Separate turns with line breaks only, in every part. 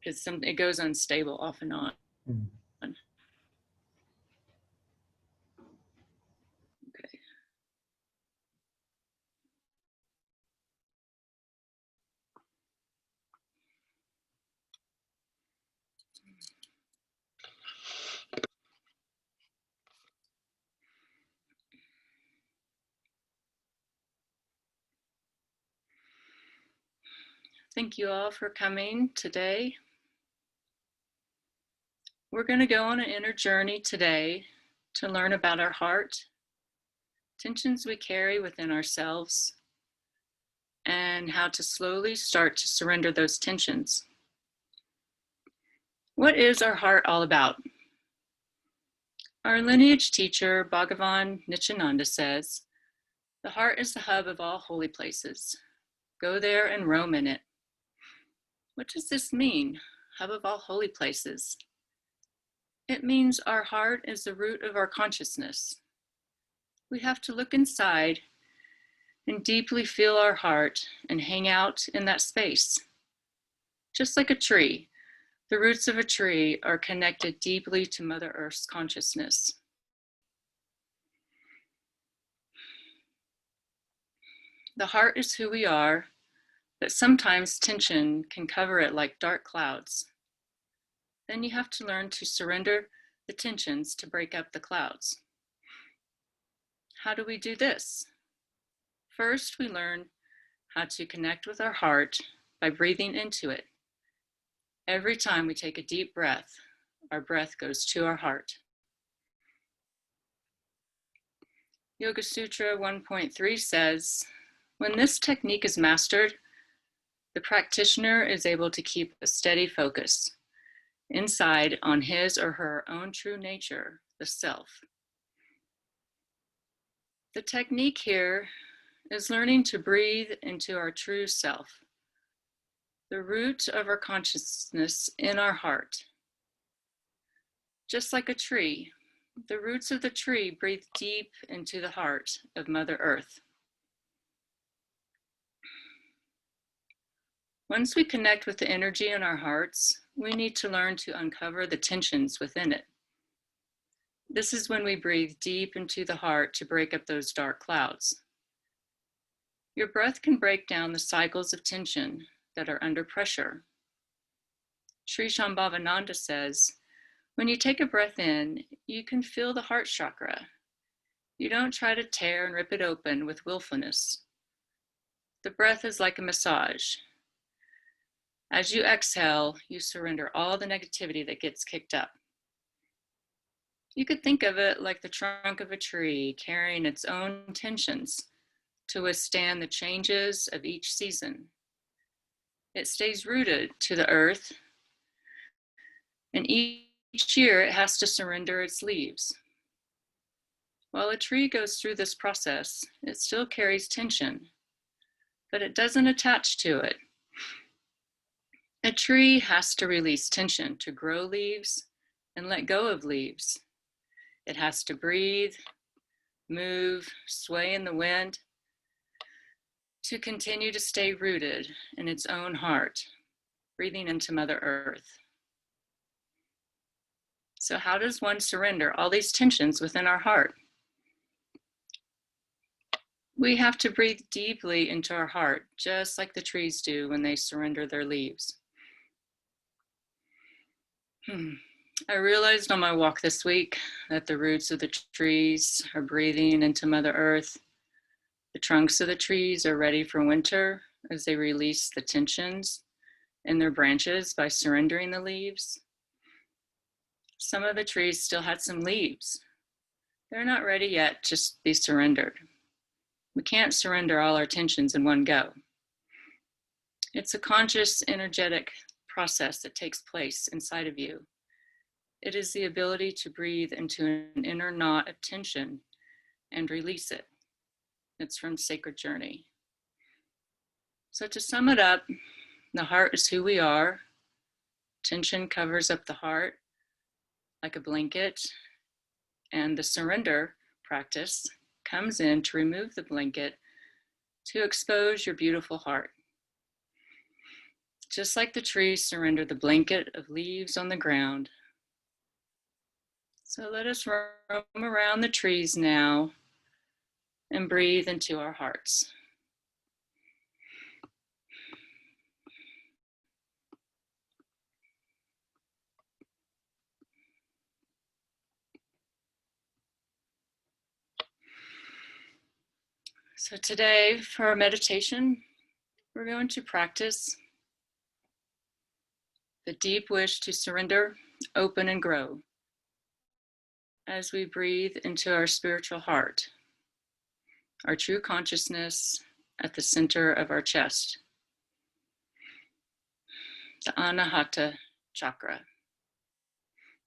because it goes unstable off and on.
Mm.
Okay. Thank you all for coming today. We're going to go on an inner journey today to learn about our heart, tensions we carry within ourselves, and how to slowly start to surrender those tensions. What is our heart all about? Our lineage teacher, Bhagavan Nityananda, says, "The heart is the hub of all holy places. Go there and roam in it." What does this mean, hub of all holy places? It means our heart is the root of our consciousness. We have to look inside and deeply feel our heart and hang out in that space. Just like a tree, the roots of a tree are connected deeply to Mother Earth's consciousness. The heart is who we are, but sometimes tension can cover it like dark clouds. Then you have to learn to surrender the tensions to break up the clouds. How do we do this? First, we learn how to connect with our heart by breathing into it. Every time we take a deep breath, our breath goes to our heart. Yoga Sutra 1.3 says, when this technique is mastered, the practitioner is able to keep a steady focus inside on his or her own true nature, the self. The technique here is learning to breathe into our true self, the root of our consciousness in our heart. Just like a tree, the roots of the tree breathe deep into the heart of Mother Earth. Once we connect with the energy in our hearts, we need to learn to uncover the tensions within it. This is when we breathe deep into the heart to break up those dark clouds. Your breath can break down the cycles of tension that are under pressure. Sri Shambhavananda says, when you take a breath in, you can feel the heart chakra. You don't try to tear and rip it open with willfulness. The breath is like a massage. As you exhale, you surrender all the negativity that gets kicked up. You could think of it like the trunk of a tree carrying its own tensions to withstand the changes of each season. It stays rooted to the earth, and each year it has to surrender its leaves. While a tree goes through this process, it still carries tension, but it doesn't attach to it. A tree has to release tension to grow leaves and let go of leaves. It has to breathe, move, sway in the wind to continue to stay rooted in its own heart, breathing into Mother Earth. So how does one surrender all these tensions within our heart? We have to breathe deeply into our heart, just like the trees do when they surrender their leaves. I realized on my walk this week that the roots of the trees are breathing into Mother Earth. The trunks of the trees are ready for winter as they release the tensions in their branches by surrendering the leaves. Some of the trees still had some leaves. They're not ready yet to be surrendered. We can't surrender all our tensions in one go. It's a conscious, energetic process that takes place inside of you. It is the ability to breathe into an inner knot of tension and release it. It's from Sacred Journey. So to sum it up, the heart is who we are. Tension covers up the heart like a blanket, and the surrender practice comes in to remove the blanket to expose your beautiful heart. Just like the trees surrender the blanket of leaves on the ground. So let us roam around the trees now and breathe into our hearts. So today for our meditation, we're going to practice the deep wish to surrender, open, and grow as we breathe into our spiritual heart, our true consciousness at the center of our chest, the Anahata chakra,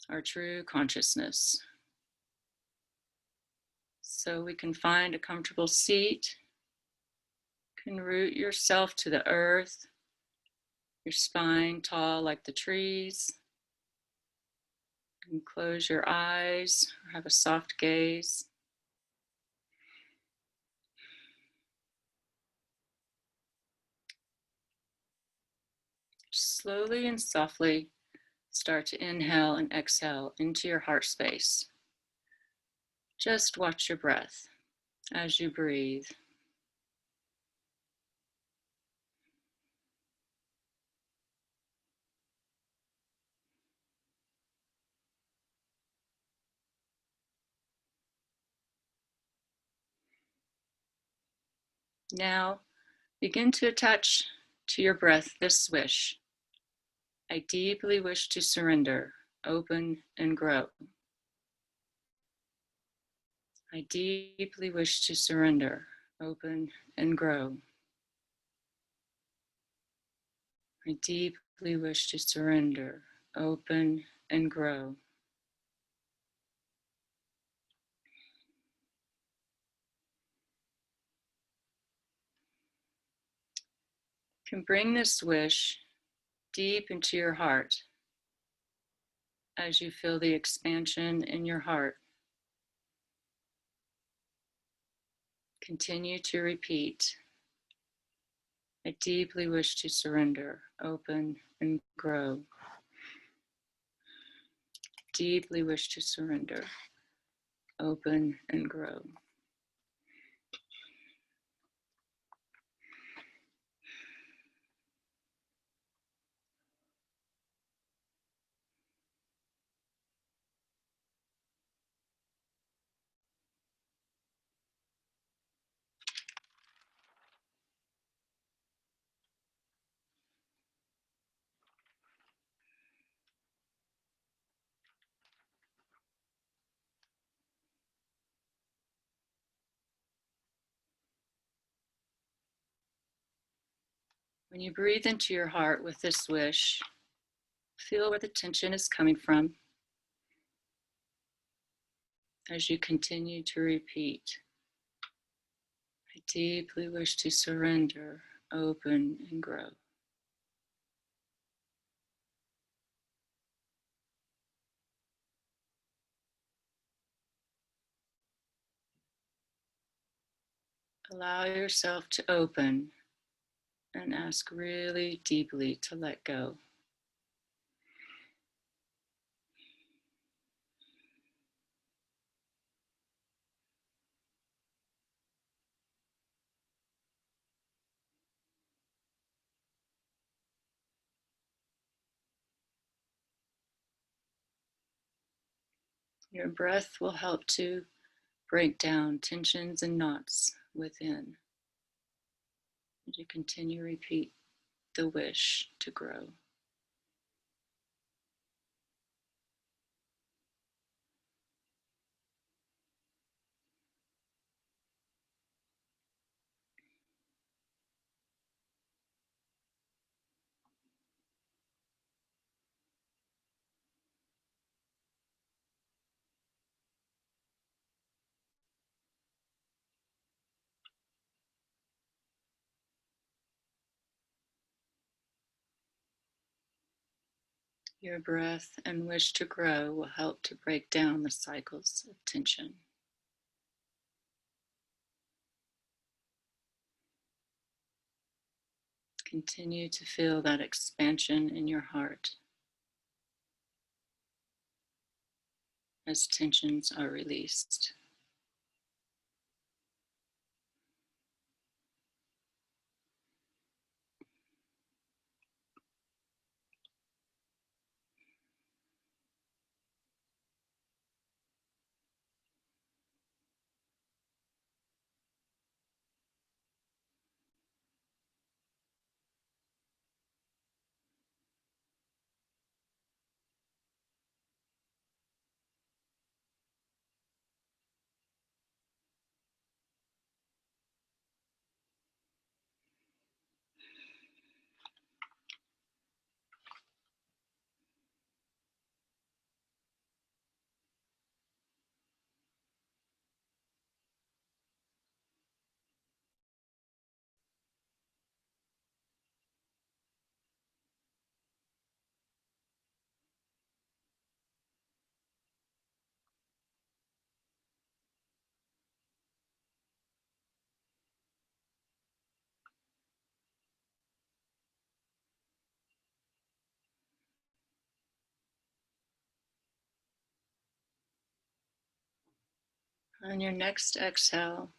our true consciousness. So we can find a comfortable seat, you can root yourself to the earth, your spine tall like the trees. You can close your eyes or have a soft gaze. Slowly and softly start to inhale and exhale into your heart space. Just watch your breath as you breathe. Now begin to attach to your breath this wish. I deeply wish to surrender, open, and grow. I deeply wish to surrender, open, and grow. I deeply wish to surrender, open, and grow. You can bring this wish deep into your heart as you feel the expansion in your heart. Continue to repeat. I deeply wish to surrender, open, and grow. Deeply wish to surrender, open, and grow. When you breathe into your heart with this wish, feel where the tension is coming from as you continue to repeat. I deeply wish to surrender, open, and grow. Allow yourself to open and ask really deeply to let go. Your breath will help to break down tensions and knots within. As you continue to repeat the wish to grow. Your breath and wish to grow will help to break down the cycles of tension. Continue to feel that expansion in your heart as tensions are released. On your next exhale,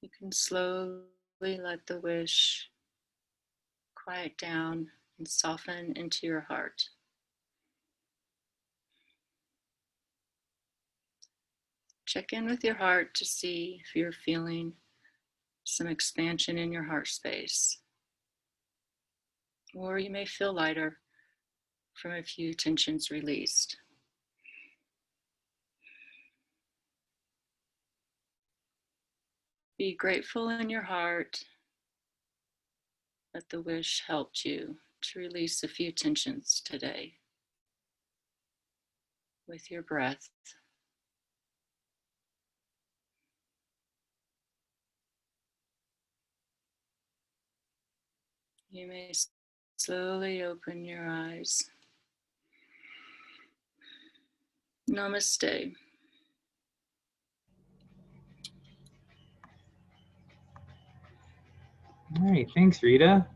you can slowly let the wish quiet down and soften into your heart. Check in with your heart to see if you're feeling some expansion in your heart space. Or you may feel lighter from a few tensions released. Be grateful in your heart that the wish helped you to release a few tensions today with your breath. You may slowly open your eyes. Namaste.
All right, thanks, Rita.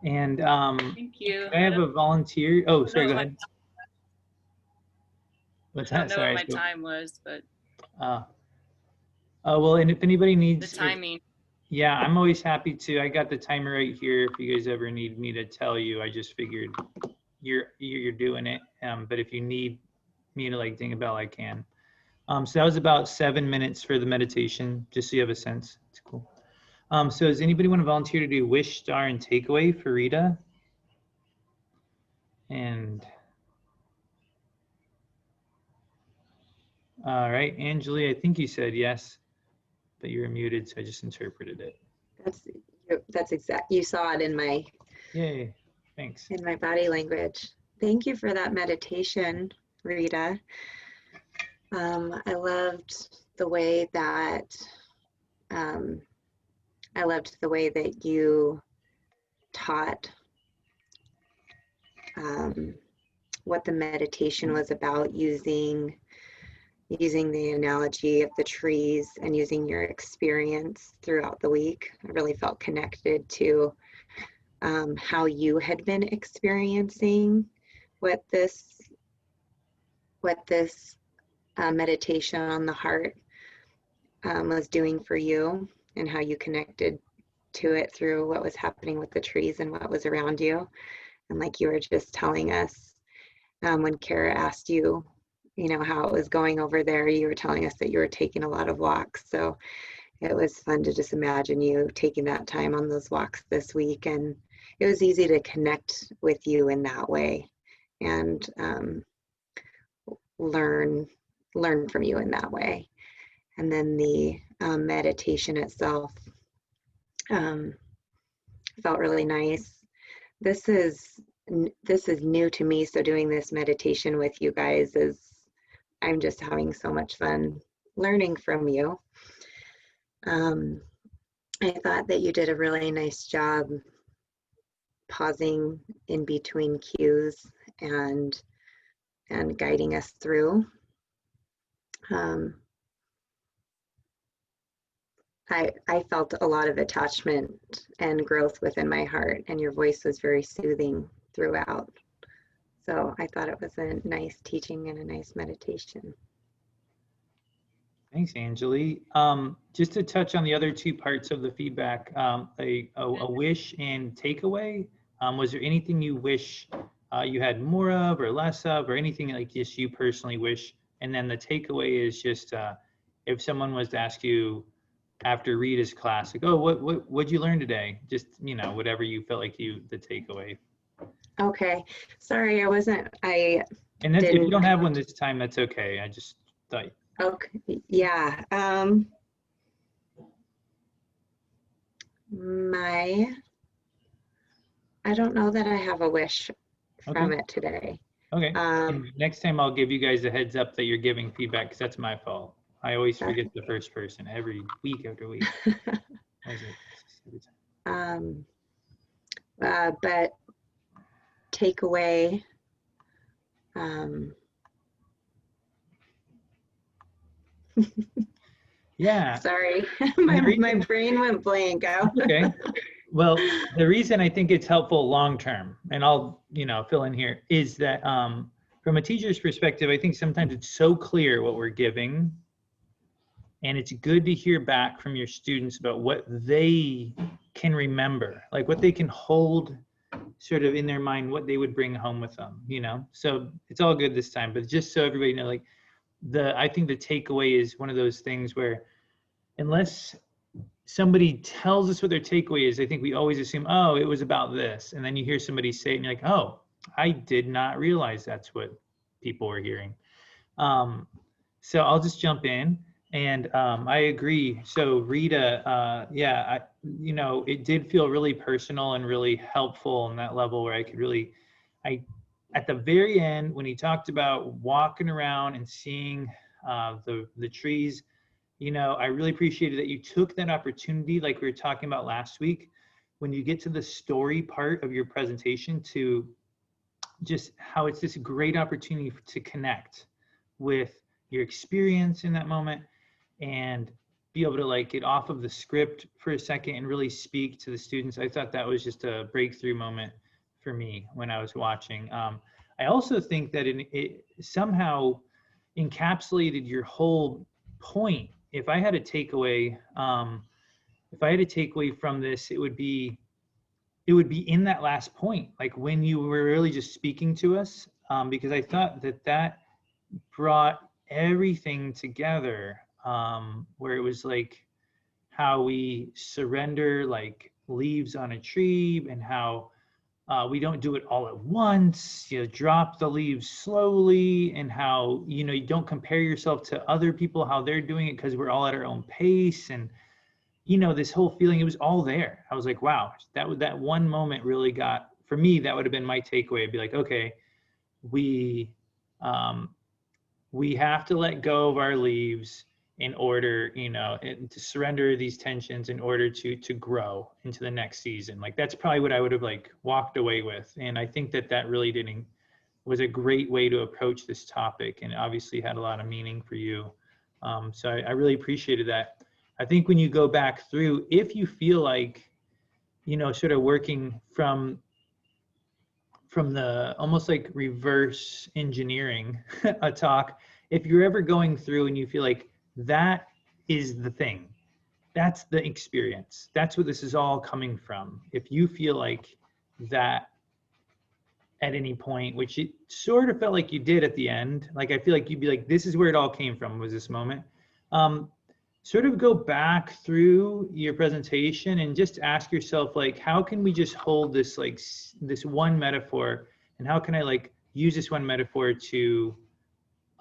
And
Thank you.
I have a volunteer. Oh, sorry, go ahead. What's
I don't
that?
know
Sorry.
what my time was, but
well, and if anybody needs
the timing.
yeah, I'm always happy to. I got the timer right here. If you guys ever need me to tell you, I just figured you're doing it. But if you need me to like ding a bell, I can. So that was about 7 minutes for the meditation, just so you have a sense. It's cool. So does anybody want to volunteer to do wish, star, and takeaway for Rita? And all right, Anjali, I think you said yes, but you were muted, so I just interpreted it.
That's exact. You saw it in my
Yay, thanks.
In my body language. Thank you for that meditation, Rita. I loved the way that you taught what the meditation was about, using the analogy of the trees and using your experience throughout the week. I really felt connected to how you had been experiencing what this meditation on the heart was doing for you, and how you connected to it through what was happening with the trees and what was around you. And like you were just telling us, when Kara asked you, how it was going over there, you were telling us that you were taking a lot of walks. So it was fun to just imagine you taking that time on those walks this week. And it was easy to connect with you in that way, and learn from you in that way. And then the meditation itself felt really nice. This is new to me, so doing this meditation with you guys I'm just having so much fun learning from you. I thought that you did a really nice job pausing in between cues and guiding us through. I felt a lot of attachment and growth within my heart, and your voice was very soothing throughout. So I thought it was a nice teaching and a nice meditation.
Thanks, Angeli. Just to touch on the other two parts of the feedback, a wish and takeaway. Was there anything you wish you had more of or less of, or anything like just you personally wish? And then the takeaway is just if someone was to ask you after Rita's class, like, oh, what'd you learn today? Just, you know, whatever you felt like the takeaway.
Okay, sorry, I
And then if you
didn't.
don't have one this time, that's okay. I just thought.
Okay, yeah. I don't know that I have a wish from it today.
Okay. And next time I'll give you guys a heads up that you're giving feedback, because that's my fault. I always forget the first person every week after week.
But takeaway,
yeah.
Sorry, my brain went blank.
Okay. Well, the reason I think it's helpful long term, and I'll fill in here, is that from a teacher's perspective, I think sometimes it's so clear what we're giving, and it's good to hear back from your students about what they can remember, like what they can hold sort of in their mind, what they would bring home with them, So it's all good this time, but just so everybody knows, like I think the takeaway is one of those things where unless somebody tells us what their takeaway is, I think we always assume, oh, it was about this. And then you hear somebody say it and you're like, oh, I did not realize that's what people were hearing. So I'll just jump in. And I agree. So Rita, yeah, it did feel really personal and really helpful on that level where I could really, at the very end, when he talked about walking around and seeing the trees, I really appreciated that you took that opportunity, like we were talking about last week, when you get to the story part of your presentation, to just how it's this great opportunity to connect with your experience in that moment and be able to like get off of the script for a second and really speak to the students. I thought that was just a breakthrough moment for me when I was watching. I also think that it somehow encapsulated your whole point. If I had a takeaway, from this, it would be in that last point, like when you were really just speaking to us, because I thought that brought everything together, where it was like how we surrender like leaves on a tree, and how we don't do it all at once, drop the leaves slowly, and how, you don't compare yourself to other people, how they're doing it, because we're all at our own pace. And, this whole feeling, it was all there. I was like, wow, that one moment really got, for me, that would have been my takeaway. I'd be like, okay, we have to let go of our leaves in order, to surrender these tensions in order to grow into the next season. Like that's probably what I would have like walked away with. And I think that really was a great way to approach this topic, and obviously had a lot of meaning for you. So I really appreciated that. I think when you go back through, if you feel like, sort of working from the almost like reverse engineering a talk, if you're ever going through and you feel like that is the thing, that's the experience, that's what this is all coming from, if you feel like that at any point, which it sort of felt like you did at the end, like I feel like you'd be like, this is where it all came from, was this moment. Sort of go back through your presentation and just ask yourself, like, how can we just hold this, like this one metaphor, and how can I like use this one metaphor to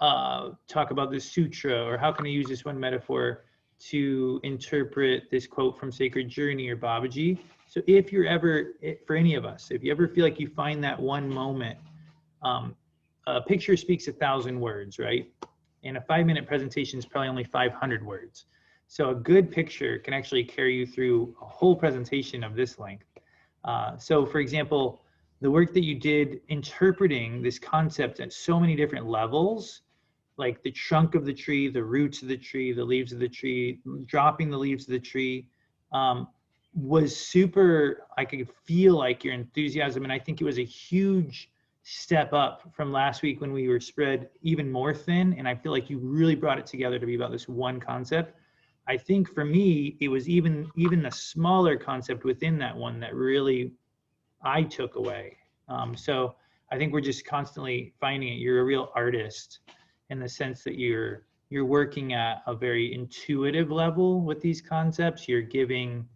talk about this sutra, or how can I use this one metaphor to interpret this quote from Sacred Journey or Babaji. So if you're ever, for any of us, if you ever feel like you find that one moment, a picture speaks 1,000 words, right? And a 5-minute presentation is probably only 500 words. So a good picture can actually carry you through a whole presentation of this length. So for example, the work that you did interpreting this concept at so many different levels like the trunk of the tree, the roots of the tree, the leaves of the tree, dropping the leaves of the tree, was super, I could feel like your enthusiasm. And I think it was a huge step up from last week when we were spread even more thin. And I feel like you really brought it together to be about this one concept. I think for me, it was even a smaller concept within that one that really I took away. So I think we're just constantly finding it. You're a real artist in the sense that you're working at a very intuitive level with these concepts. You're giving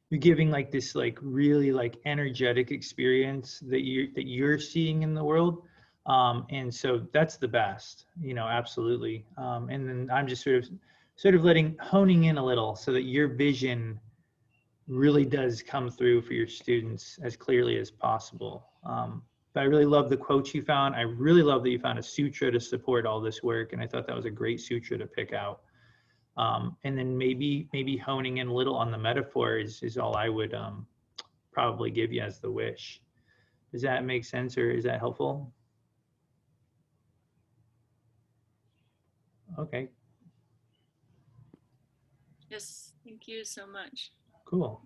like this like really like energetic experience that you're seeing in the world. And so that's the best, you know, absolutely. And then I'm just sort of honing in a little so that your vision really does come through for your students as clearly as possible. But I really love the quotes you found. I really love that you found a sutra to support all this work. And I thought that was a great sutra to pick out. And then maybe honing in a little on the metaphor is all I would probably give you as the wish. Does that make sense, or is that helpful? Okay.
Yes, thank you so much.
Cool.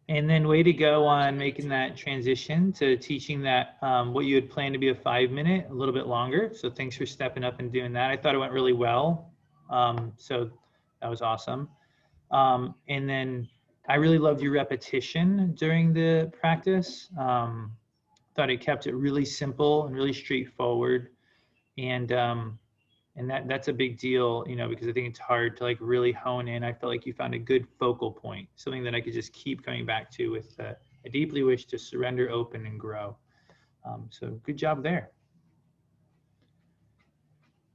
And then way to go on making that transition to teaching that what you had planned to be a 5-minute, a little bit longer. So thanks for stepping up and doing that. I thought it went really well. So that was awesome. And then I really loved your repetition during the practice. Thought it kept it really simple and really straightforward. And that's a big deal, you know, because I think it's hard to like really hone in. I felt like you found a good focal point, something that I could just keep coming back to with I deeply wish to surrender, open, and grow. So good job there.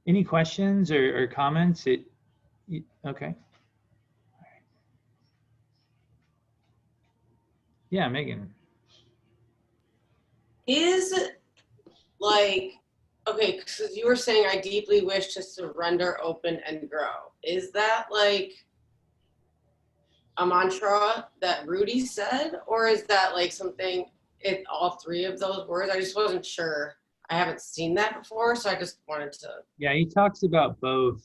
Any questions or comments? Okay. Yeah, Megan.
Is like, okay, because you were saying I deeply wish to surrender, open, and grow. Is that like a mantra that Rudy said? Or is that like something, all three of those words? I just wasn't sure. I haven't seen that before, so I just wanted to.
Yeah, he talks about both.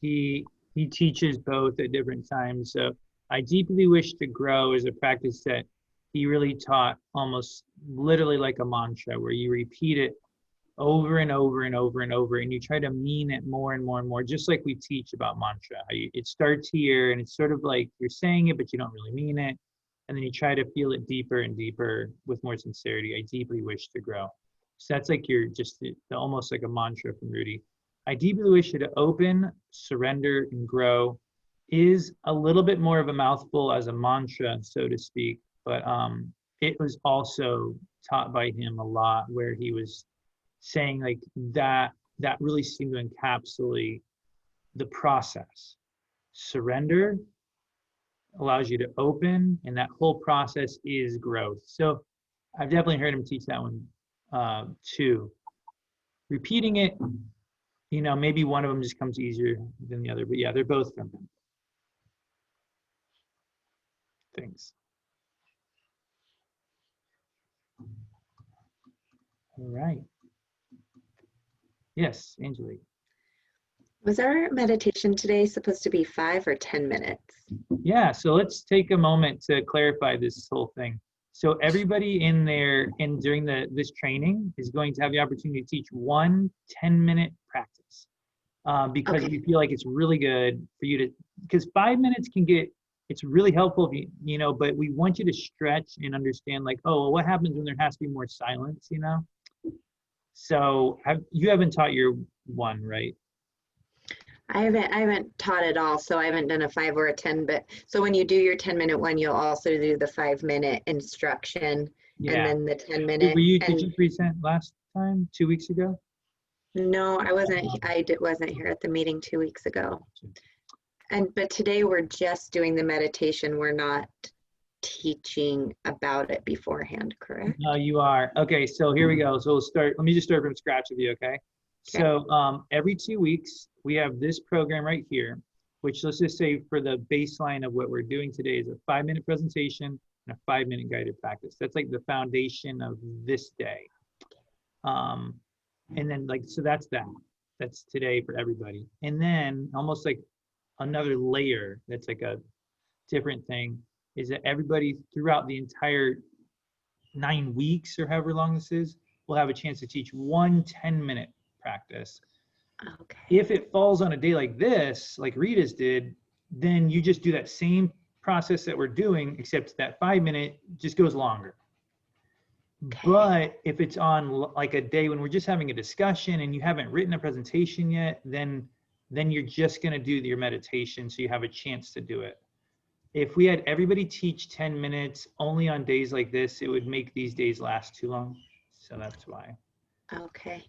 He teaches both at different times. So I deeply wish to grow is a practice that he really taught almost literally like a mantra, where you repeat it over and over and over and over, and you try to mean it more and more and more, just like we teach about mantra. It starts here, and it's sort of like you're saying it, but you don't really mean it. And then you try to feel it deeper and deeper with more sincerity. I deeply wish to grow. So that's like almost like a mantra from Rudy. I deeply wish you to open, surrender, and grow is a little bit more of a mouthful as a mantra, so to speak. But it was also taught by him a lot, where he was saying like that really seemed to encapsulate the process. Surrender allows you to open, and that whole process is growth. So I've definitely heard him teach that one too. Repeating it, you know, maybe one of them just comes easier than the other, but yeah, they're both from him. Thanks. All right. Yes, Angelique.
Was our meditation today supposed to be 5 or 10 minutes?
Yeah, so let's take a moment to clarify this whole thing. So everybody in there and during this training is going to have the opportunity to teach 1 10-minute practice because
Okay.
we feel like it's really good for you to, because 5 minutes it's really helpful if you know, but we want you to stretch and understand like, oh, well, what happens when there has to be more silence, you know? So you haven't taught your one, right?
I haven't taught at all, so I haven't done a 5 or a 10, but so when you do your 10-minute one, you'll also do the 5-minute instruction
Yeah.
and then the 10-minute.
Did you present last time, 2 weeks ago?
No, I wasn't here at the meeting 2 weeks ago. But today we're just doing the meditation. We're not teaching about it beforehand, correct?
No, you are. Okay, so here we go. So let me just start from scratch with you, okay? So every 2 weeks, we have this program right here, which let's just say for the baseline of what we're doing today is a 5-minute presentation and a 5-minute guided practice. That's like the foundation of this day. And then like, so that's that. That's today for everybody. And then almost like another layer that's like a different thing is that everybody throughout the entire 9 weeks or however long this is will have a chance to teach one 10-minute practice.
Okay.
If it falls on a day like this, like Rita's did, then you just do that same process that we're doing, except that 5-minute just goes longer.
Okay.
But if it's on like a day when we're just having a discussion and you haven't written a presentation yet, then you're just going to do your meditation so you have a chance to do it. If we had everybody teach 10 minutes only on days like this, it would make these days last too long. So that's why.
Okay.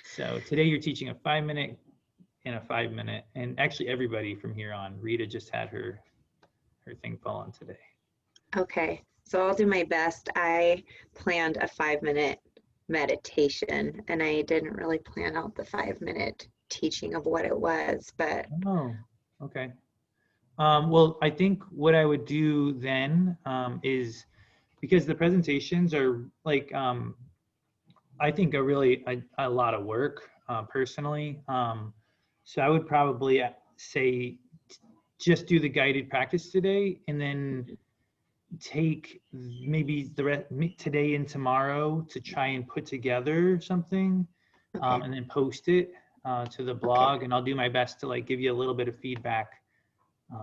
So today you're teaching a 5-minute and a 5-minute, and actually everybody from here on. Rita just had her thing fall on today.
Okay. So I'll do my best. I planned a 5-minute meditation and I didn't really plan out the 5-minute teaching of what it was, but
Oh, okay. Well, I think what I would do then is, because the presentations are like, I think are really a lot of work personally. So I would probably say just do the guided practice today and then take maybe the rest today and tomorrow to try and put together something
okay.
and then post it to the blog. And I'll do my best to like give you a little bit of feedback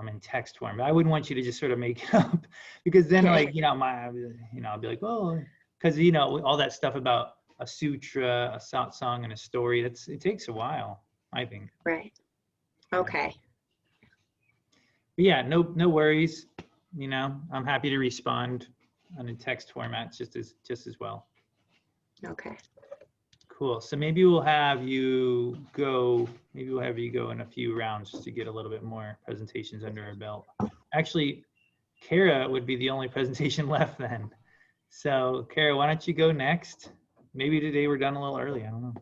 in text form. But I wouldn't want you to just sort of make it up, because then
Okay.
like, I'll be like, oh, because all that stuff about a sutra, a satsang, and a story, it takes a while, I think.
Right.
Yeah.
Okay.
But yeah, no worries. I'm happy to respond on a text format just as well.
Okay.
Cool. So maybe we'll have you go in a few rounds just to get a little bit more presentations under our belt. Actually, Kara would be the only presentation left then. So Kara, why don't you go next? Maybe today we're done a little early, I don't know.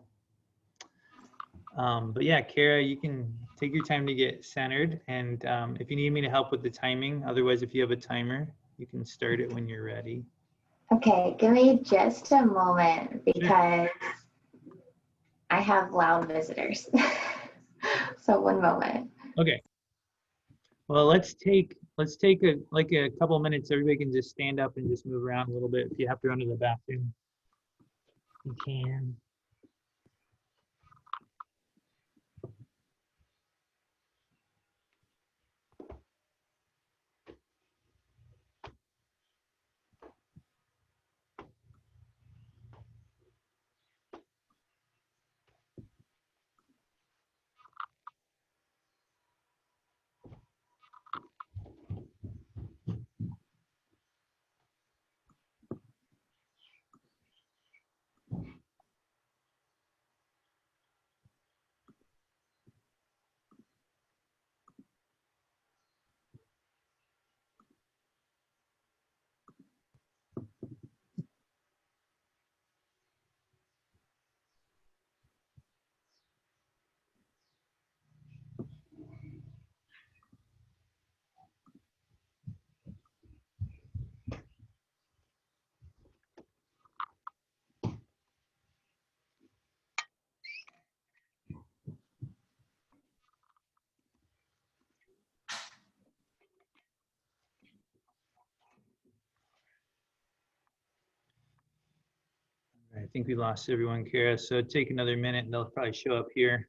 But yeah, Kara, you can take your time to get centered. And if you need me to help with the timing, otherwise, if you have a timer, you can start it when you're ready.
Okay, give me just a moment because I have loud visitors. So one moment.
Okay. Well, let's take a couple minutes. Everybody can just stand up and just move around a little bit. If you have to run to the bathroom, you can. I think we lost everyone, Kara. So take another minute and they'll probably show up here.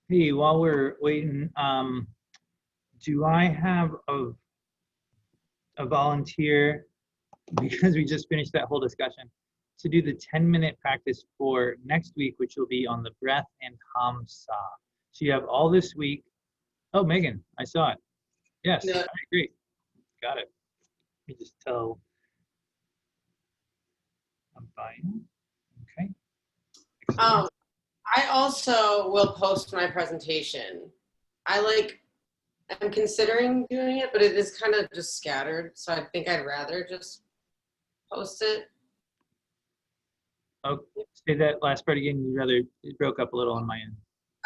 Hey, while we're waiting, do I have a volunteer, because we just finished that whole discussion, to do the 10-minute practice for next week, which will be on the breath and Hamsa. So you have all this week. Oh, Megan, I saw it. Yes,
No.
all right, great. Got it. Let me just tell. I'm fine. Okay. Excellent.
I also will post my presentation. I'm considering doing it, but it is kind of just scattered. So I think I'd rather just post it.
Oh, say that last part again. You rather, it broke up a little on my end.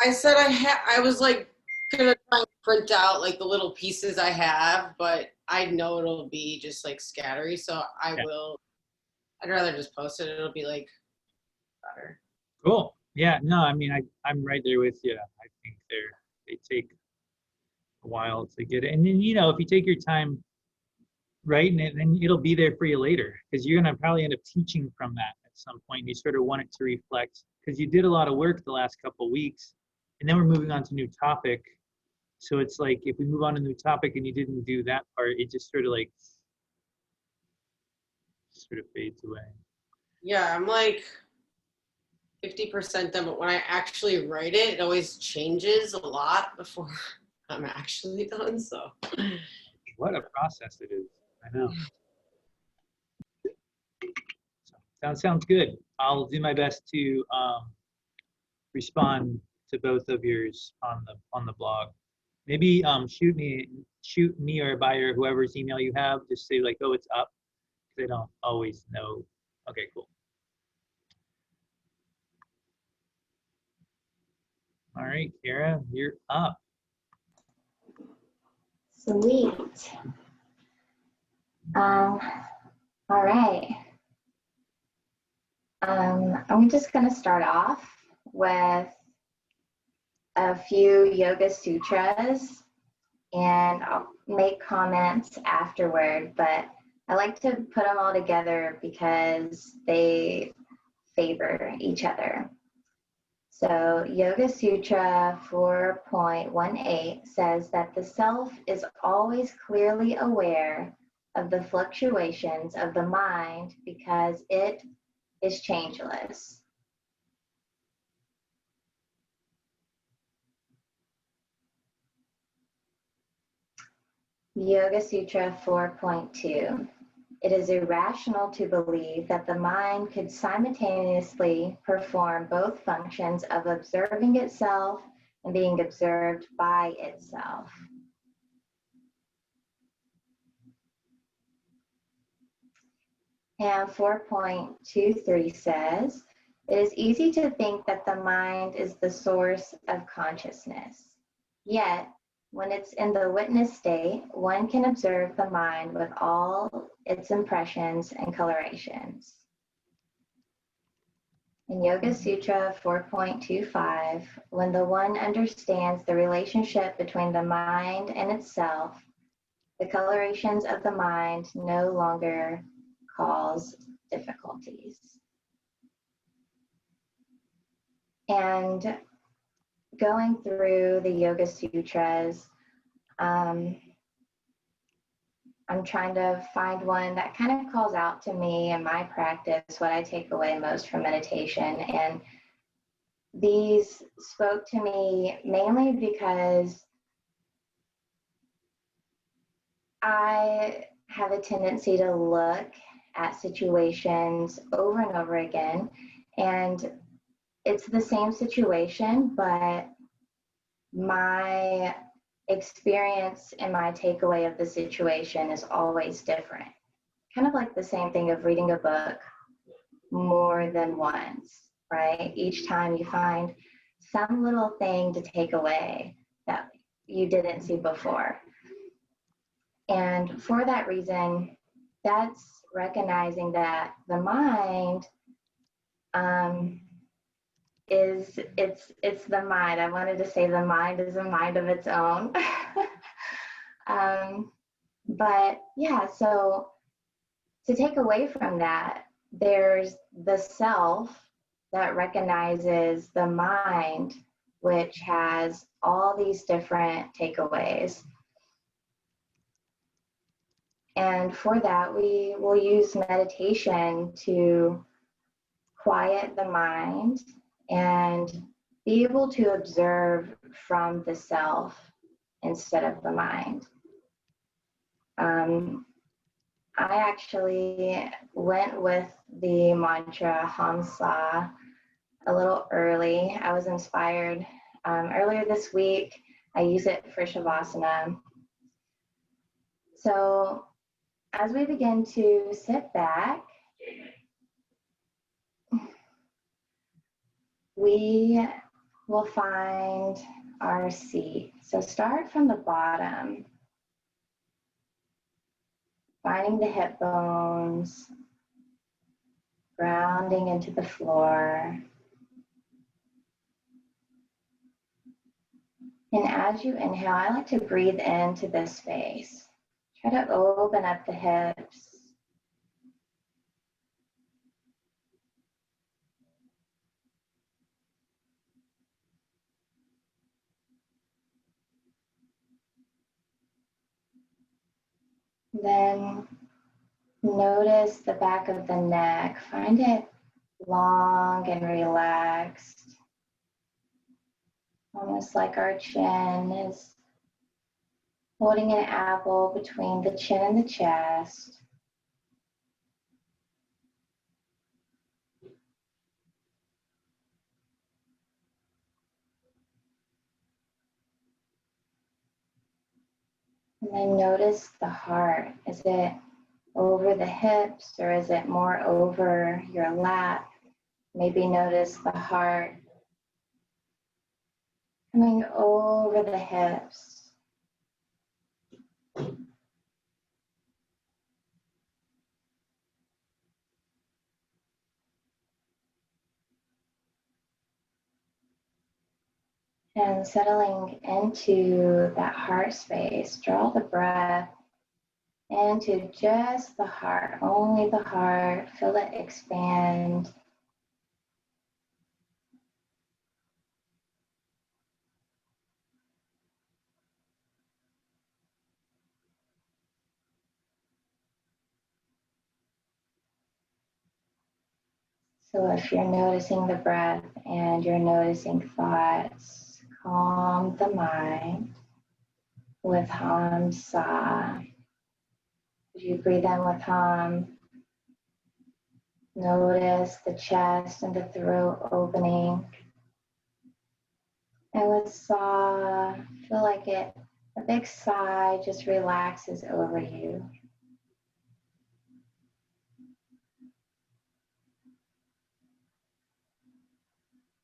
I said I was like gonna try and print out like the little pieces I have, but I know it'll be just like scattery. So
Yeah.
I'd rather just post it. It'll be like better.
Cool. Yeah, no, I mean, I'm right there with you. I think they take a while to get it. And then, you know, if you take your time writing it, then it'll be there for you later, because you're going to probably end up teaching from that at some point. You sort of want it to reflect, because you did a lot of work the last couple of weeks, and then we're moving on to new topic. So it's like, if we move on to new topic and you didn't do that part, it just sort of like, sort of fades away.
Yeah, I'm like 50% done, but when I actually write it, it always changes a lot before I'm actually done. So
What a process it is. I know. So, sounds good. I'll do my best to respond to both of yours on the blog. Maybe shoot me or Buyer, whoever's email you have, just say like, oh, it's up. They don't always know. Okay, cool. All right, Kara, you're up.
Sweet. All right. I'm just going to start off with a few yoga sutras, and I'll make comments afterward, but I like to put them all together because they favor each other. So Yoga Sutra 4.18 says that the self is always clearly aware of the fluctuations of the mind because it is changeless. Yoga Sutra 4.2. It is irrational to believe that the mind could simultaneously perform both functions of observing itself and being observed by itself. And 4.23 says, it is easy to think that the mind is the source of consciousness. Yet, when it's in the witness state, one can observe the mind with all its impressions and colorations. In Yoga Sutra 4.25, when the one understands the relationship between the mind and itself, the colorations of the mind no longer cause difficulties. And going through the Yoga Sutras, I'm trying to find one that kind of calls out to me in my practice what I take away most from meditation. And these spoke to me mainly because I have a tendency to look at situations over and over again, and it's the same situation, but my experience and my takeaway of the situation is always different. Kind of like the same thing of reading a book more than once, right? Each time you find some little thing to take away that you didn't see before. And for that reason, that's recognizing that the mind it's the mind. I wanted to say the mind is a mind of its own. But yeah, so to take away from that, there's the self that recognizes the mind which has all these different takeaways. And for that, we will use meditation to quiet the mind and be able to observe from the self instead of the mind. I actually went with the mantra Hamsa a little early. I was inspired earlier this week. I use it for Shavasana. So as we begin to sit back, we will find our seat. So start from the bottom, finding the hip bones, grounding into the floor. And as you inhale, I like to breathe into this space. Try to open up the hips. Then notice the back of the neck. Find it long and relaxed. Almost like our chin is holding an apple between the chin and the chest. And then notice the heart. Is it over the hips or is it more over your lap? Maybe notice the heart coming over the hips. And settling into that heart space, draw the breath into just the heart, only the heart. Feel it expand. So if you're noticing the breath and you're noticing thoughts, calm the mind with Ham Sa. As you breathe in with Ham, notice the chest and the throat opening. And with Sa, feel like a big sigh just relaxes over you.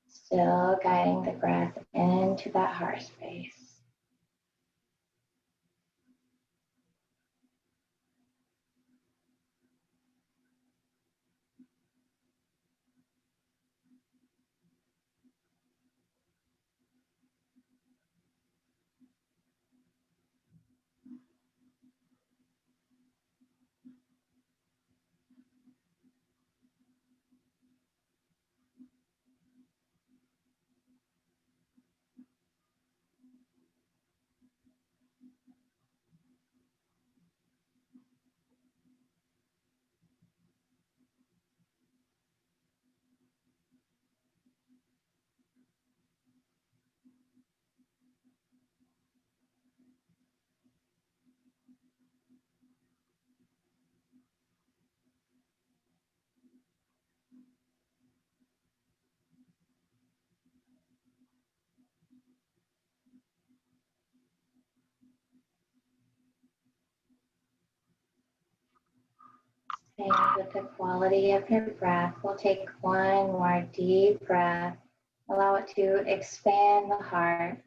Still guiding the breath into that heart space. Staying with the quality of your breath, we'll take one more deep breath. Allow it to expand the heart.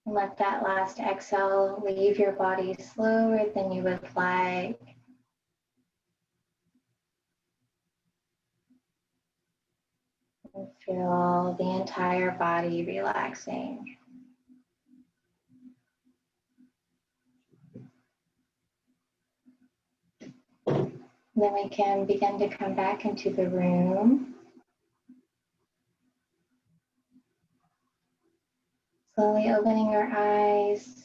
And let that last exhale leave your body slower than you would like. And feel the entire body relaxing. Then we can begin to come back into the room. Slowly opening our eyes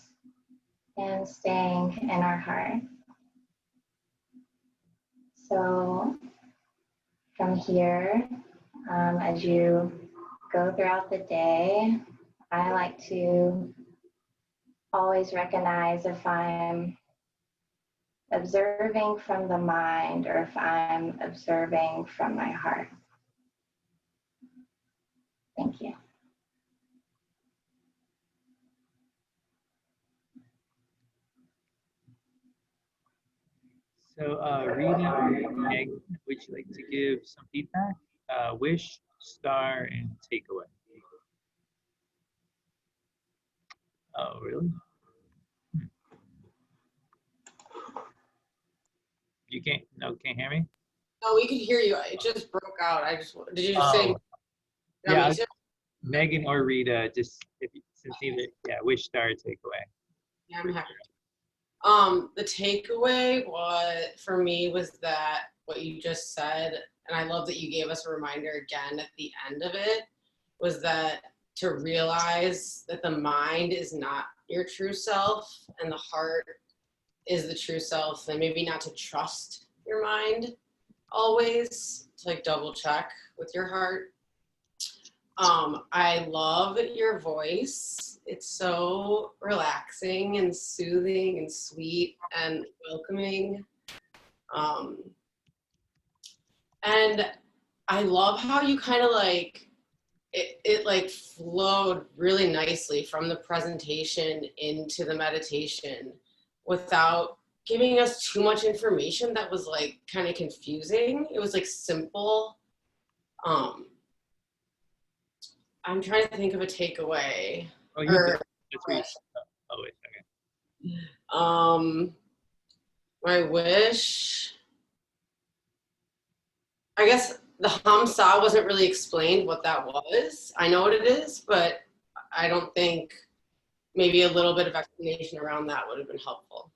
and staying in our heart. So from here, as you go throughout the day, I like to always recognize if I'm observing from the mind or if I'm observing from my heart. Thank you.
So Rita or Meg, would you like to give some feedback? Wish, star, and takeaway. Oh, really? You can't hear me?
No, we could hear you. It just broke out. Did you say?
Yeah, Megan or Rita, just since either, yeah, wish, star, takeaway.
Yeah, I'm happy. The takeaway for me was that what you just said, and I love that you gave us a reminder again at the end of it, was that to realize that the mind is not your true self and the heart is the true self, and maybe not to trust your mind always, to like double check with your heart. I love your voice. It's so relaxing and soothing and sweet and welcoming. And I love how you kind of like, it like flowed really nicely from the presentation into the meditation without giving us too much information that was like kind of confusing. It was like simple. I'm trying to think of a takeaway.
Oh, that's where you, oh, wait a second.
My wish, I guess the Hamsa wasn't really explained what that was. I know what it is, but I don't think maybe a little bit of explanation around that would have been helpful.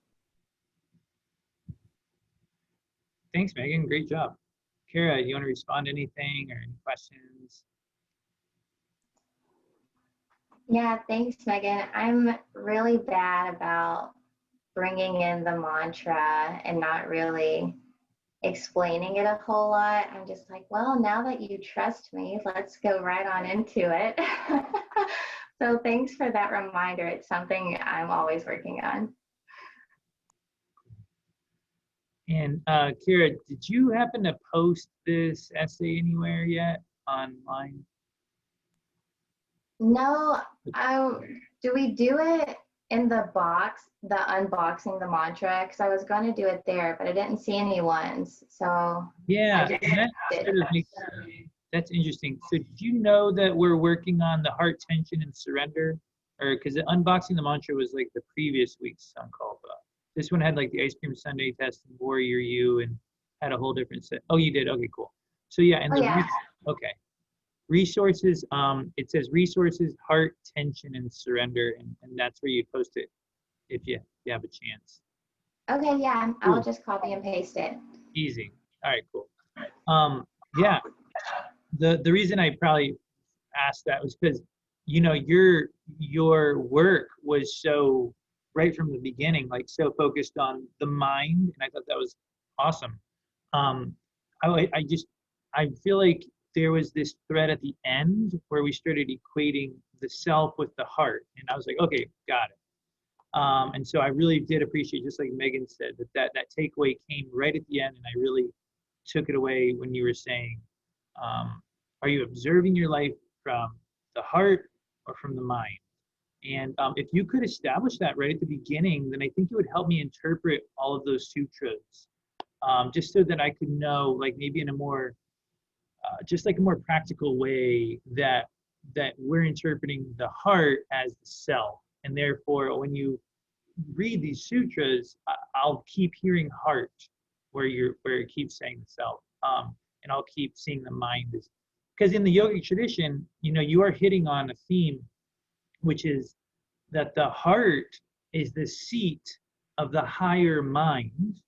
Thanks, Megan. Great job. Kara, you want to respond to anything or any questions?
Yeah, thanks, Megan. I'm really bad about bringing in the mantra and not really explaining it a whole lot. I'm just like, well, now that you trust me, let's go right on into it. So thanks for that reminder. It's something I'm always working on.
And Kara, did you happen to post this essay anywhere yet online?
No, do we do it in the box, the unboxing the mantra? Because I was going to do it there, but I didn't see any ones. So
yeah, that's interesting. So did you know that we're working on the heart tension and surrender? Or because the unboxing the mantra was like the previous week's Sun Kalpa. This one had like the ice cream sundae test and Warrior You and had a whole different set. Oh, you did? Okay, cool. So yeah, and okay. Resources, it says resources, heart, tension, and surrender, and that's where you post it if you have a chance.
Okay, yeah,
Cool.
I'll just copy and paste it.
Easy. All right, cool. Yeah, the reason I probably asked that was because, you know, your work was so right from the beginning, like so focused on the mind, and I thought that was awesome. I feel like there was this thread at the end where we started equating the self with the heart, and I was like, okay, got it. And so I really did appreciate, just like Megan said, that takeaway came right at the end, and I really took it away when you were saying, are you observing your life from the heart or from the mind? And if you could establish that right at the beginning, then I think it would help me interpret all of those sutras, just so that I could know, like maybe in a more, just like a more practical way that we're interpreting the heart as the self. And therefore, when you read these sutras, I'll keep hearing heart where it keeps saying the self, and I'll keep seeing the mind as, because in the yogic tradition, you know, you are hitting on a theme, which is that the heart is the seat of the higher mind,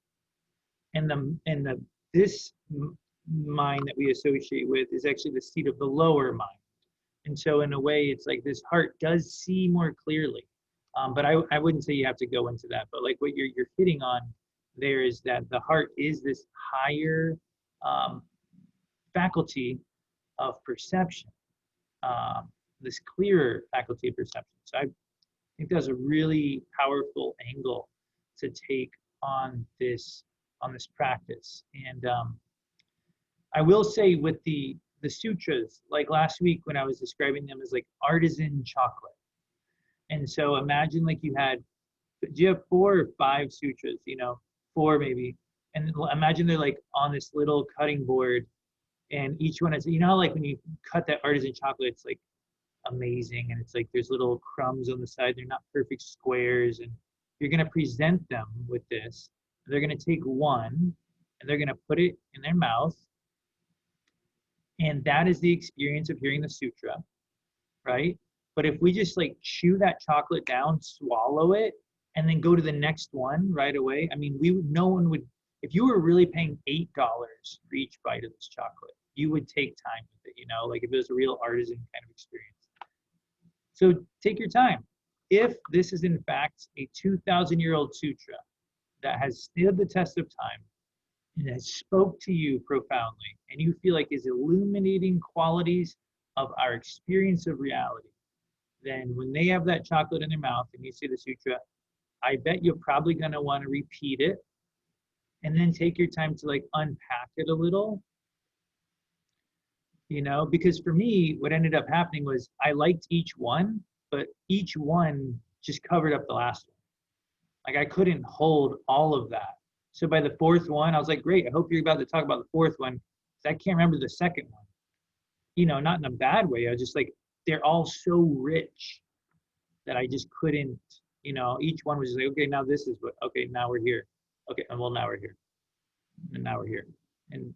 and this mind that we associate with is actually the seat of the lower mind. And so in a way, it's like this heart does see more clearly. But I wouldn't say you have to go into that. But like what you're hitting on there is that the heart is this higher faculty of perception, this clearer faculty of perception. So I think that's a really powerful angle to take on this practice. And I will say with the sutras, like last week when I was describing them as like artisan chocolate. And so imagine like do you have 4 or 5 sutras, 4 maybe. And imagine they're like on this little cutting board, and each one is, like when you cut that artisan chocolate, it's like amazing. And it's like there's little crumbs on the side. They're not perfect squares. And you're going to present them with this. They're going to take one and they're going to put it in their mouth. And that is the experience of hearing the sutra, right? But if we just like chew that chocolate down, swallow it, and then go to the next one right away, I mean, no one would, if you were really paying $8 for each bite of this chocolate, you would take time with it, like if it was a real artisan kind of experience. So take your time. If this is in fact a 2,000-year-old sutra that has stood the test of time and has spoke to you profoundly, and you feel like is illuminating qualities of our experience of reality, then when they have that chocolate in their mouth and you say the sutra, I bet you're probably going to want to repeat it and then take your time to like unpack it a little, because for me, what ended up happening was I liked each one, but each one just covered up the last one. Like I couldn't hold all of that. So by the 4th one, I was like, great, I hope you're about to talk about the 4th one. I can't remember the 2nd one, not in a bad way. I was just like, they're all so rich that I just couldn't, each one was just like, okay, now this is okay, now we're here. Okay, and well, now we're here. And now we're here. And,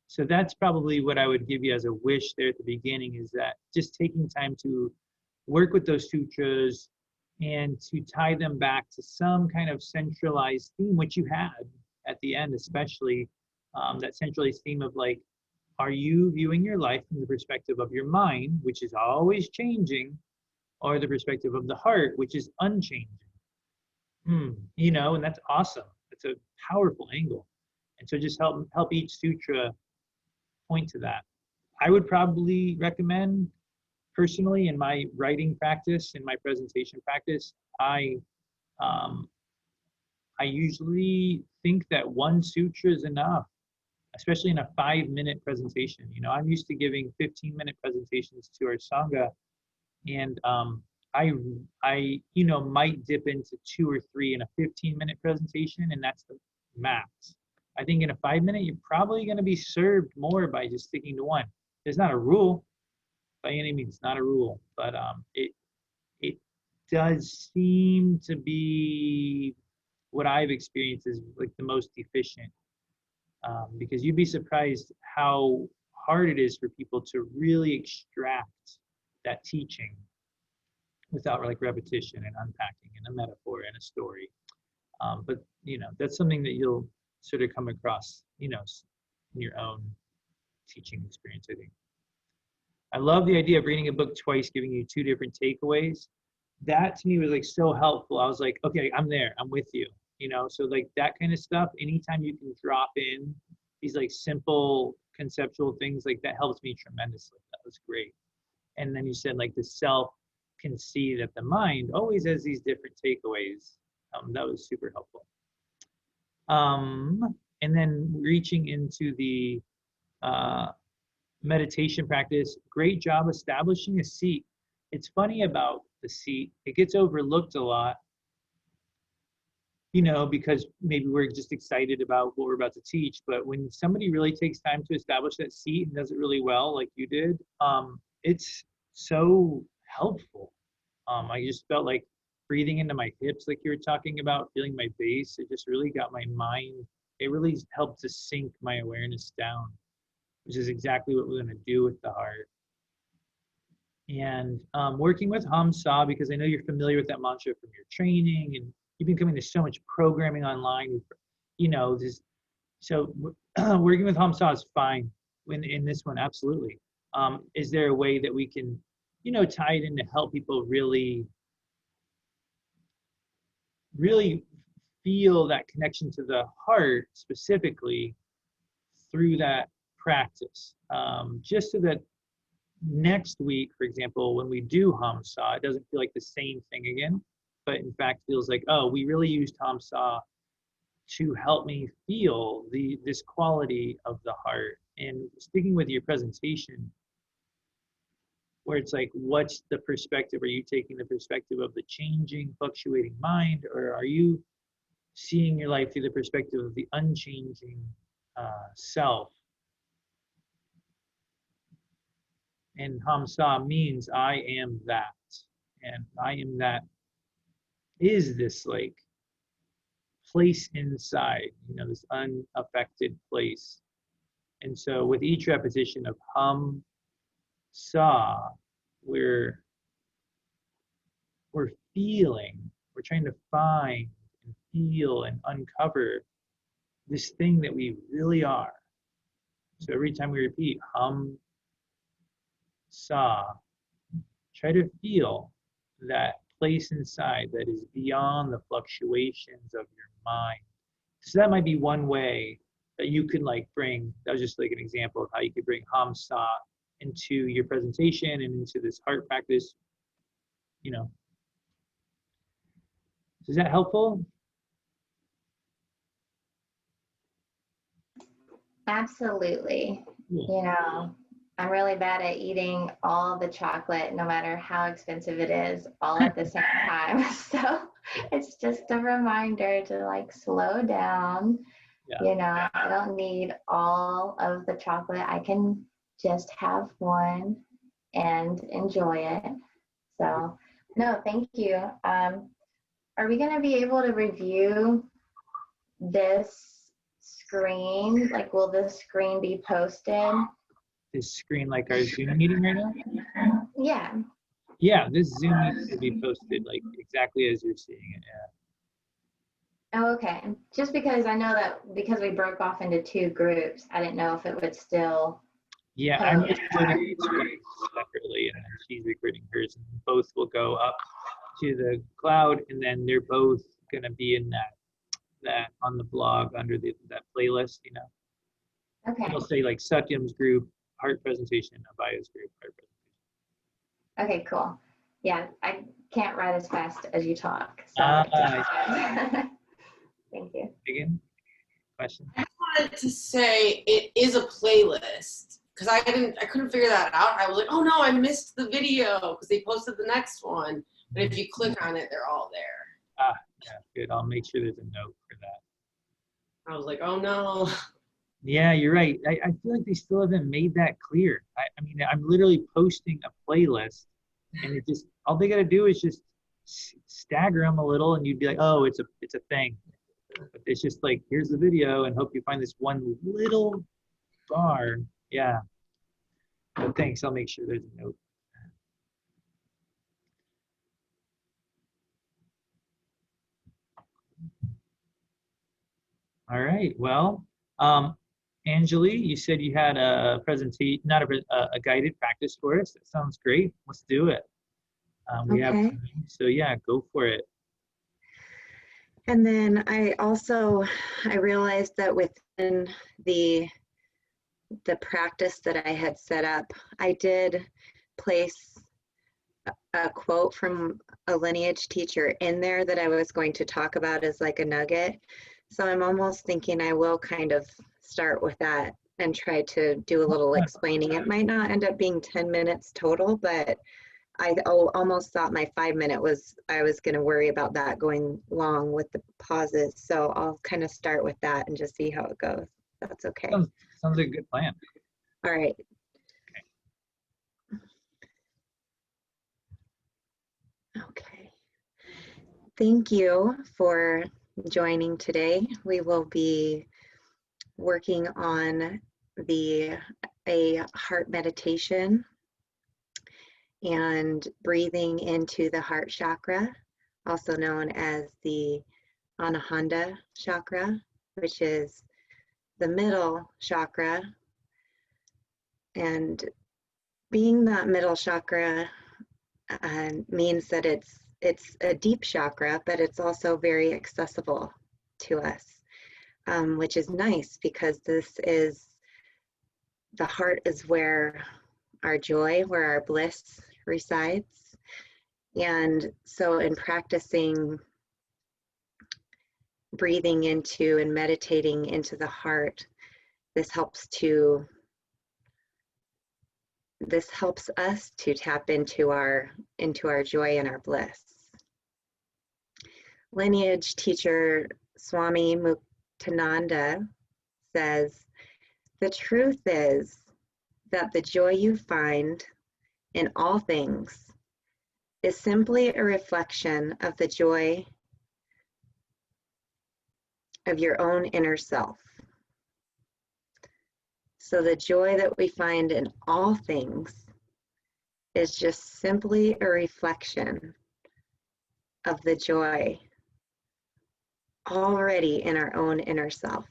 so that's probably what I would give you as a wish there at the beginning, is that just taking time to work with those sutras and to tie them back to some kind of centralized theme, which you had at the end, especially that centralized theme of like, are you viewing your life from the perspective of your mind, which is always changing, or the perspective of the heart, which is unchanging? And that's awesome. It's a powerful angle. And so just help each sutra point to that. I would probably recommend, personally, in my writing practice, in my presentation practice, I usually think that 1 sutra is enough, especially in a 5-minute presentation. I'm used to giving 15-minute presentations to our Sangha, and I might dip into 2 or 3 in a 15-minute presentation, and that's the max. I think in a 5-minute, you're probably going to be served more by just sticking to 1. There's not a rule, by any means, not a rule, but it does seem to be what I've experienced is like the most efficient, because you'd be surprised how hard it is for people to really extract that teaching without like repetition and unpacking and a metaphor and a story. But that's something that you'll sort of come across, in your own teaching experience, I think. I love the idea of reading a book twice, giving you 2 different takeaways. That to me was like so helpful. I was like, okay, I'm there, I'm with you. So like that kind of stuff, anytime you can drop in these like simple conceptual things, like that helps me tremendously. That was great. And then you said like the self can see that the mind always has these different takeaways. That was super helpful. And then reaching into the meditation practice, great job establishing a seat. It's funny about the seat, it gets overlooked a lot, because maybe we're just excited about what we're about to teach, but when somebody really takes time to establish that seat and does it really well, like you did, it's so helpful. I just felt like breathing into my hips, like you were talking about, feeling my base, it just really got my mind, it really helped to sink my awareness down, which is exactly what we're going to do with the heart. And working with Hamsa, because I know you're familiar with that mantra from your training, and you've been coming to so much programming online, so working with Hamsa is fine in this one, absolutely. Is there a way that we can, tie it in to help people really feel that connection to the heart specifically through that practice? Just so that next week, for example, when we do Hamsa, it doesn't feel like the same thing again, but in fact feels like, oh, we really used Hamsa to help me feel this quality of the heart. And sticking with your presentation, where it's like, what's the perspective? Are you taking the perspective of the changing, fluctuating mind, or are you seeing your life through the perspective of the unchanging self? And Hamsa means I am that. And I am that is this like place inside, this unaffected place. And so with each repetition of hum, sa, we're feeling, we're trying to find and feel and uncover this thing that we really are. So every time we repeat hum, sa, try to feel that place inside that is beyond the fluctuations of your mind. So that might be one way that you can bring, that was just like an example of how you could bring Hamsa into your presentation and into this heart practice. Is that helpful?
Absolutely.
Cool.
I'm really bad at eating all the chocolate, no matter how expensive it is, all at the same time. So it's just a reminder to slow down.
Yeah.
I don't need all of the chocolate. I can just have one and enjoy it. So no, thank you. Are we going to be able to review this screen? Will this screen be posted?
This screen like our Zoom meeting right now?
Yeah.
Yeah, this Zoom meeting will be posted exactly as you're seeing it. Yeah.
Oh, okay. Just because I know that because we broke off into 2 groups, I didn't know if it would still.
Yeah, I'm recording separately, and then she's recording hers, and both will go up to the cloud, and then they're both going to be in that on the blog under that playlist.
Okay.
It'll say Satyam's group heart presentation, Abaya's group heart presentation.
Okay, cool. Yeah, I can't write as fast as you talk. So thank you.
Again, question?
I wanted to say it is a playlist because I couldn't figure that out. I was like, oh no, I missed the video because they posted the next one. But if you click on it, they're all there.
Yeah, good. I'll make sure there's a note for that.
I was like, oh no.
Yeah, you're right. I feel like they still haven't made that clear. I mean, I'm literally posting a playlist, and it just, all they got to do is just stagger them a little, and you'd be like, oh, it's a thing. But it's just here's the video, and hope you find this one little bar. Yeah. But thanks. I'll make sure there's a note. All right. Well, Anjali, you said you had a presentation, not a guided practice for us. That sounds great. Let's do it. We have time, so yeah, go for it.
And then I realized that within the practice that I had set up, I did place a quote from a lineage teacher in there that I was going to talk about as a nugget. So I'm almost thinking I will kind of start with that and try to do a little explaining. It might not end up being 10 minutes total, but I almost thought my 5-minute I was going to worry about that going long with the pauses. So I'll kind of start with that and just see how it goes. That's okay.
Sounds like a good plan.
All right. Okay. Thank you for joining today. We will be working on a heart meditation and breathing into the heart chakra, also known as the Anahanda chakra, which is the middle chakra. And being that middle chakra means that it's a deep chakra, but it's also very accessible to us, which is nice because the heart is where our joy, where our bliss resides. And so in practicing breathing into and meditating into the heart, this helps us to tap into our joy and our bliss. Lineage teacher Swami Muktananda says, the truth is that the joy you find in all things is simply a reflection of the joy of your own inner self. So the joy that we find in all things is just simply a reflection of the joy already in our own inner self.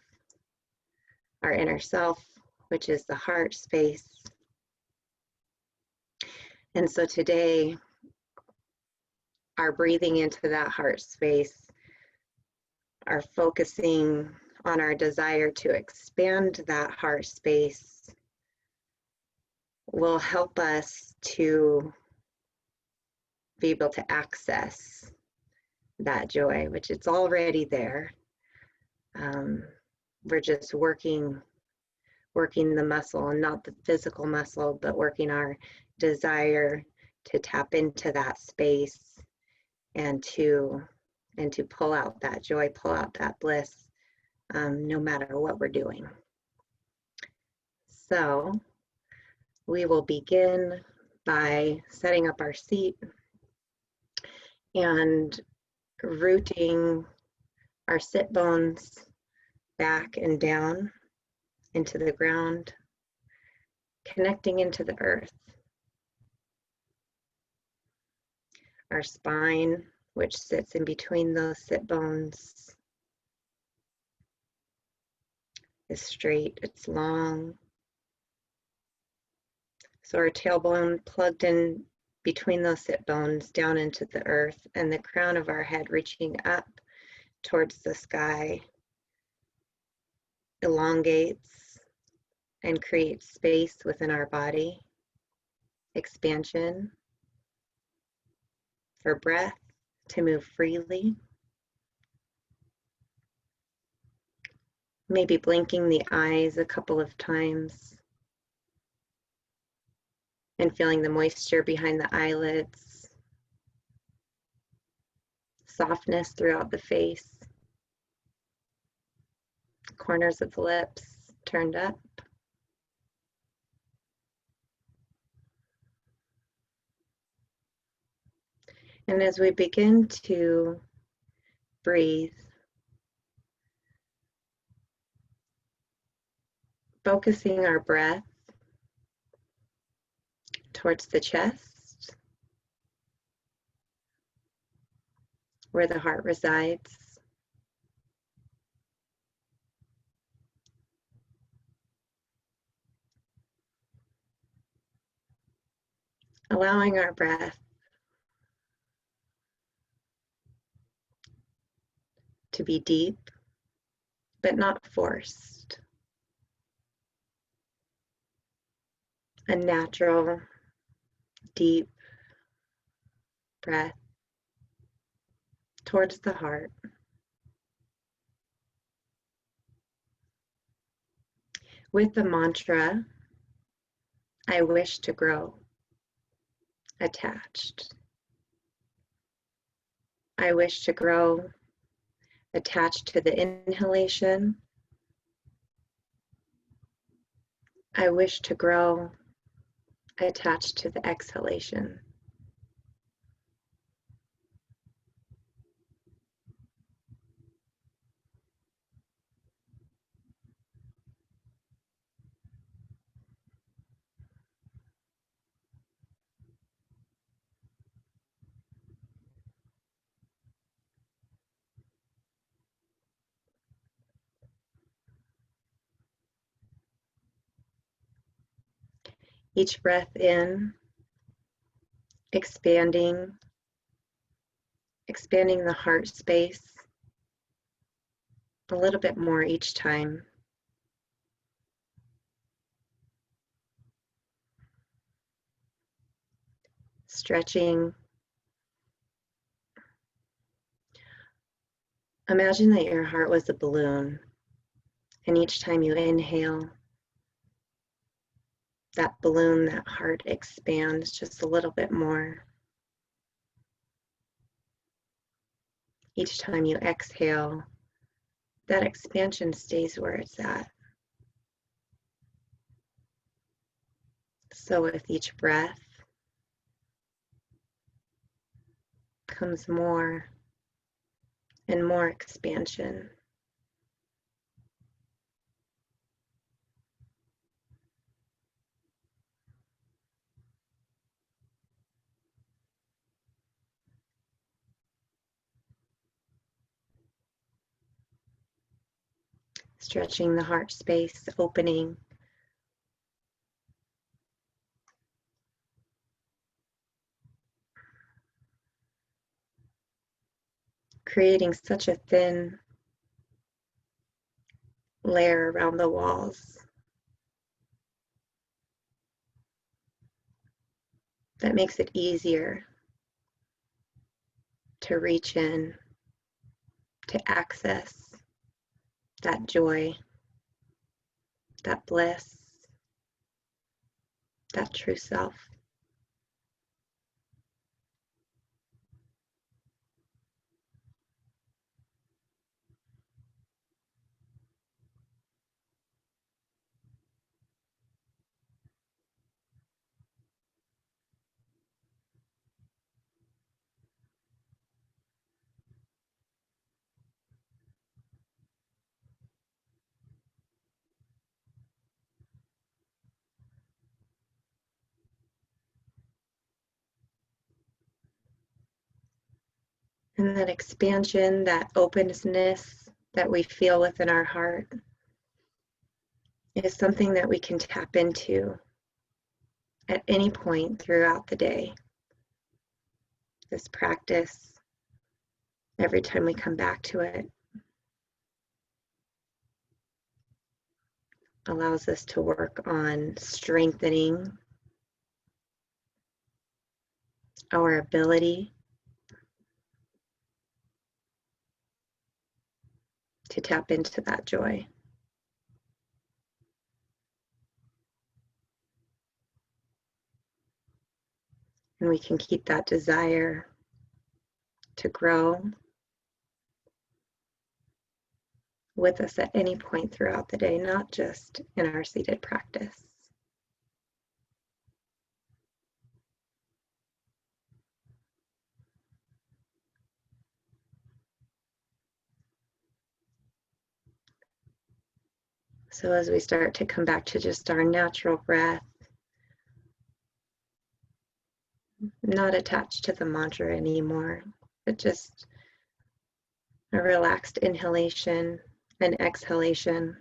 Our inner self, which is the heart space. And so today, our breathing into that heart space, our focusing on our desire to expand that heart space will help us to be able to access that joy, which it's already there. We're just working the muscle, and not the physical muscle, but working our desire to tap into that space and to pull out that joy, pull out that bliss, no matter what we're doing. So we will begin by setting up our seat and rooting our sit bones back and down into the ground, connecting into the earth. Our spine, which sits in between those sit bones, is straight, it's long. So our tailbone plugged in between those sit bones down into the earth, and the crown of our head reaching up towards the sky elongates and creates space within our body, expansion for breath to move freely. Maybe blinking the eyes a couple of times and feeling the moisture behind the eyelids, softness throughout the face, corners of the lips turned up. And as we begin to breathe, focusing our breath towards the chest, where the heart resides. Allowing our breath to be deep, but not forced. A natural, deep breath towards the heart. With the mantra, I wish to grow, attached. I wish to grow, attached to the inhalation. I wish to grow, attached to the exhalation. Each breath in, expanding the heart space a little bit more each time. Stretching. Imagine that your heart was a balloon, and each time you inhale, that balloon, that heart expands just a little bit more. Each time you exhale, that expansion stays where it's at. So with each breath comes more and more expansion. Stretching the heart space, opening. Creating such a thin layer around the walls that makes it easier to reach in, to access that joy, that bliss, that true self. And that expansion, that openness that we feel within our heart is something that we can tap into at any point throughout the day. This practice, every time we come back to it, allows us to work on strengthening our ability to tap into that joy. And we can keep that desire to grow with us at any point throughout the day, not just in our seated practice. So as we start to come back to just our natural breath, not attached to the mantra anymore, but just a relaxed inhalation and exhalation.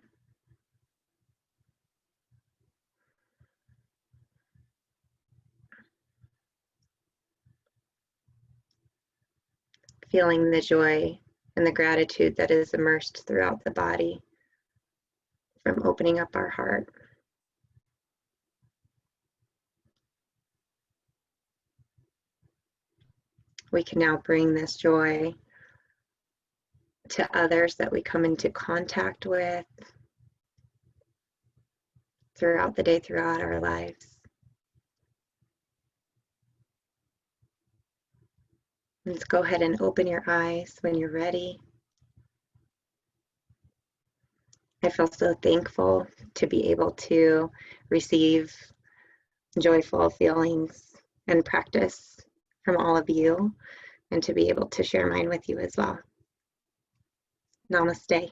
Feeling the joy and the gratitude that is immersed throughout the body from opening up our heart. We can now bring this joy to others that we come into contact with throughout the day, throughout our lives. Let's go ahead and open your eyes when you're ready. I feel so thankful to be able to receive joyful feelings and practice from all of you, and to be able to share mine with you as well. Namaste.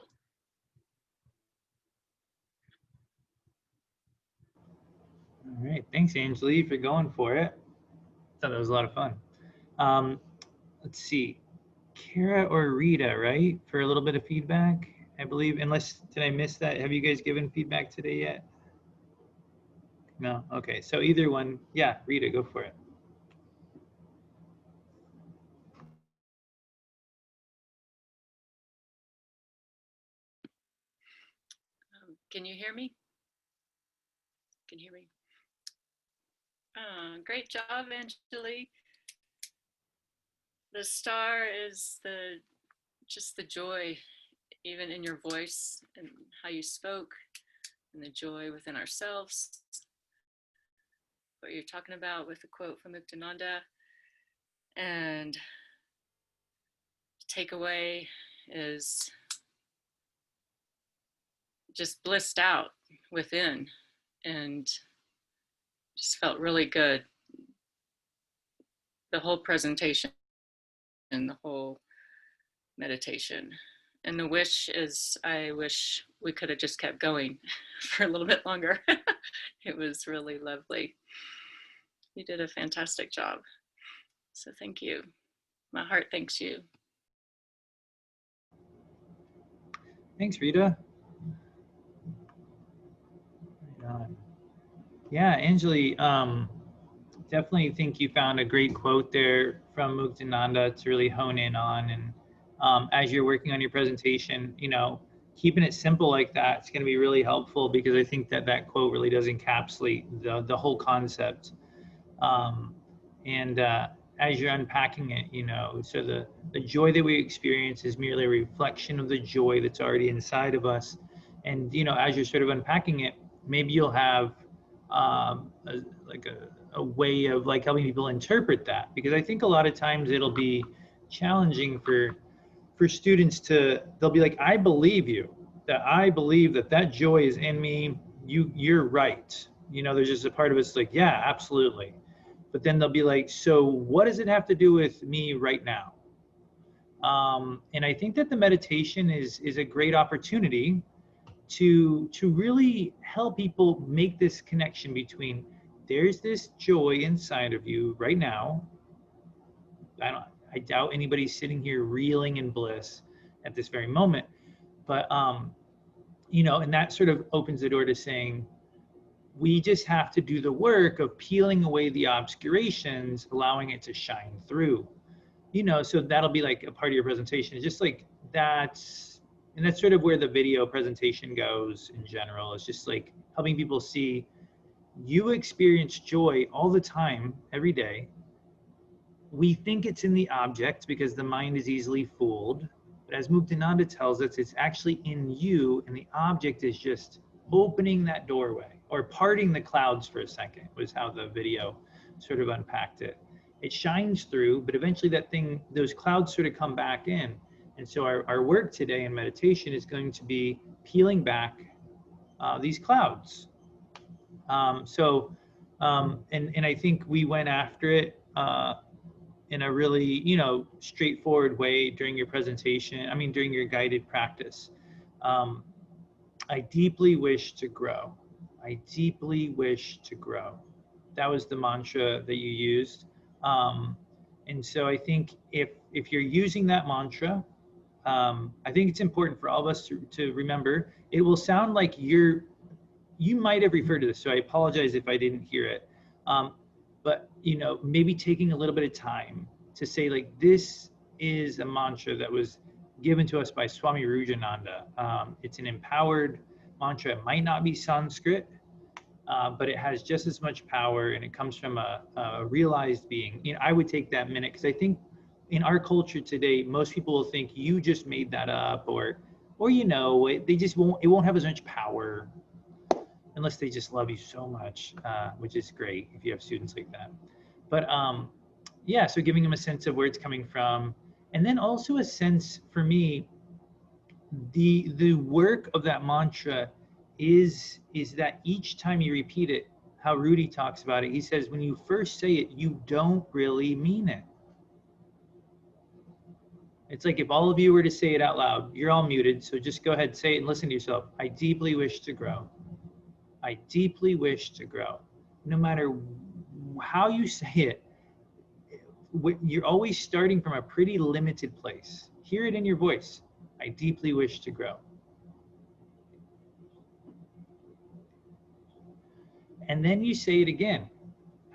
All right, thanks, Anjali, for going for it. I thought that was a lot of fun. Let's see, Kara or Rita, right, for a little bit of feedback, I believe. Unless, did I miss that? Have you guys given feedback today yet? No? Okay, so either one. Yeah, Rita, go for it.
Can you hear me? Can you hear me? Great job, Angelique. The star is just the joy, even in your voice and how you spoke, and the joy within ourselves. What you're talking about with the quote from Muktananda, and takeaway is just blissed out within, and just felt really good. The whole presentation and the whole meditation. And the wish is, I wish we could have just kept going for a little bit longer. It was really lovely. You did a fantastic job. So thank you. My heart thanks you.
Thanks, Rita. Yeah, Anjali, definitely think you found a great quote there from Muktananda to really hone in on. And as you're working on your presentation, you know, keeping it simple like that, it's going to be really helpful, because I think that that quote really does encapsulate the whole concept. And as you're unpacking it, you know, so the joy that we experience is merely a reflection of the joy that's already inside of us. And, you know, as you're sort of unpacking it, maybe you'll have a way of like helping people interpret that, because I think a lot of times it'll be challenging for students to, they'll be like, I believe you, that I believe that that joy is in me. You're right. You know, there's just a part of it's like, yeah, absolutely. But then they'll be like, so what does it have to do with me right now? And I think that the meditation is a great opportunity to really help people make this connection between, there's this joy inside of you right now. I doubt anybody's sitting here reeling in bliss at this very moment, but you know, and that sort of opens the door to saying, we just have to do the work of peeling away the obscurations, allowing it to shine through. You know, so that'll be like a part of your presentation. It's just like that's sort of where the video presentation goes in general. It's just like helping people see you experience joy all the time, every day. We think it's in the object because the mind is easily fooled. But as Muktananda tells us, it's actually in you, and the object is just opening that doorway, or parting the clouds for a second, was how the video sort of unpacked it. It shines through, but eventually that thing, those clouds sort of come back in. And so our work today in meditation is going to be peeling back these clouds. And I think we went after it in a really, you know, straightforward way during your presentation. I mean, during your guided practice. I deeply wish to grow. I deeply wish to grow. That was the mantra that you used. And so I think if you're using that mantra, I think it's important for all of us to remember, it will sound like you might have referred to this, so I apologize if I didn't hear it. But, you know, maybe taking a little bit of time to say, like, this is a mantra that was given to us by Swami Rujananda. It's an empowered mantra. It might not be Sanskrit, but it has just as much power, and it comes from a realized being. You know, I would take that minute, because I think in our culture today, most people will think you just made that up, or you know, it won't have as much power unless they just love you so much, which is great if you have students like that. But yeah, so giving them a sense of where it's coming from, and then also a sense for me, the work of that mantra is that each time you repeat it, how Rudy talks about it, he says, when you first say it, you don't really mean it. It's like if all of you were to say it out loud, you're all muted, so just go ahead, say it and listen to yourself. I deeply wish to grow. I deeply wish to grow. No matter how you say it, you're always starting from a pretty limited place. Hear it in your voice. I deeply wish to grow. And then you say it again.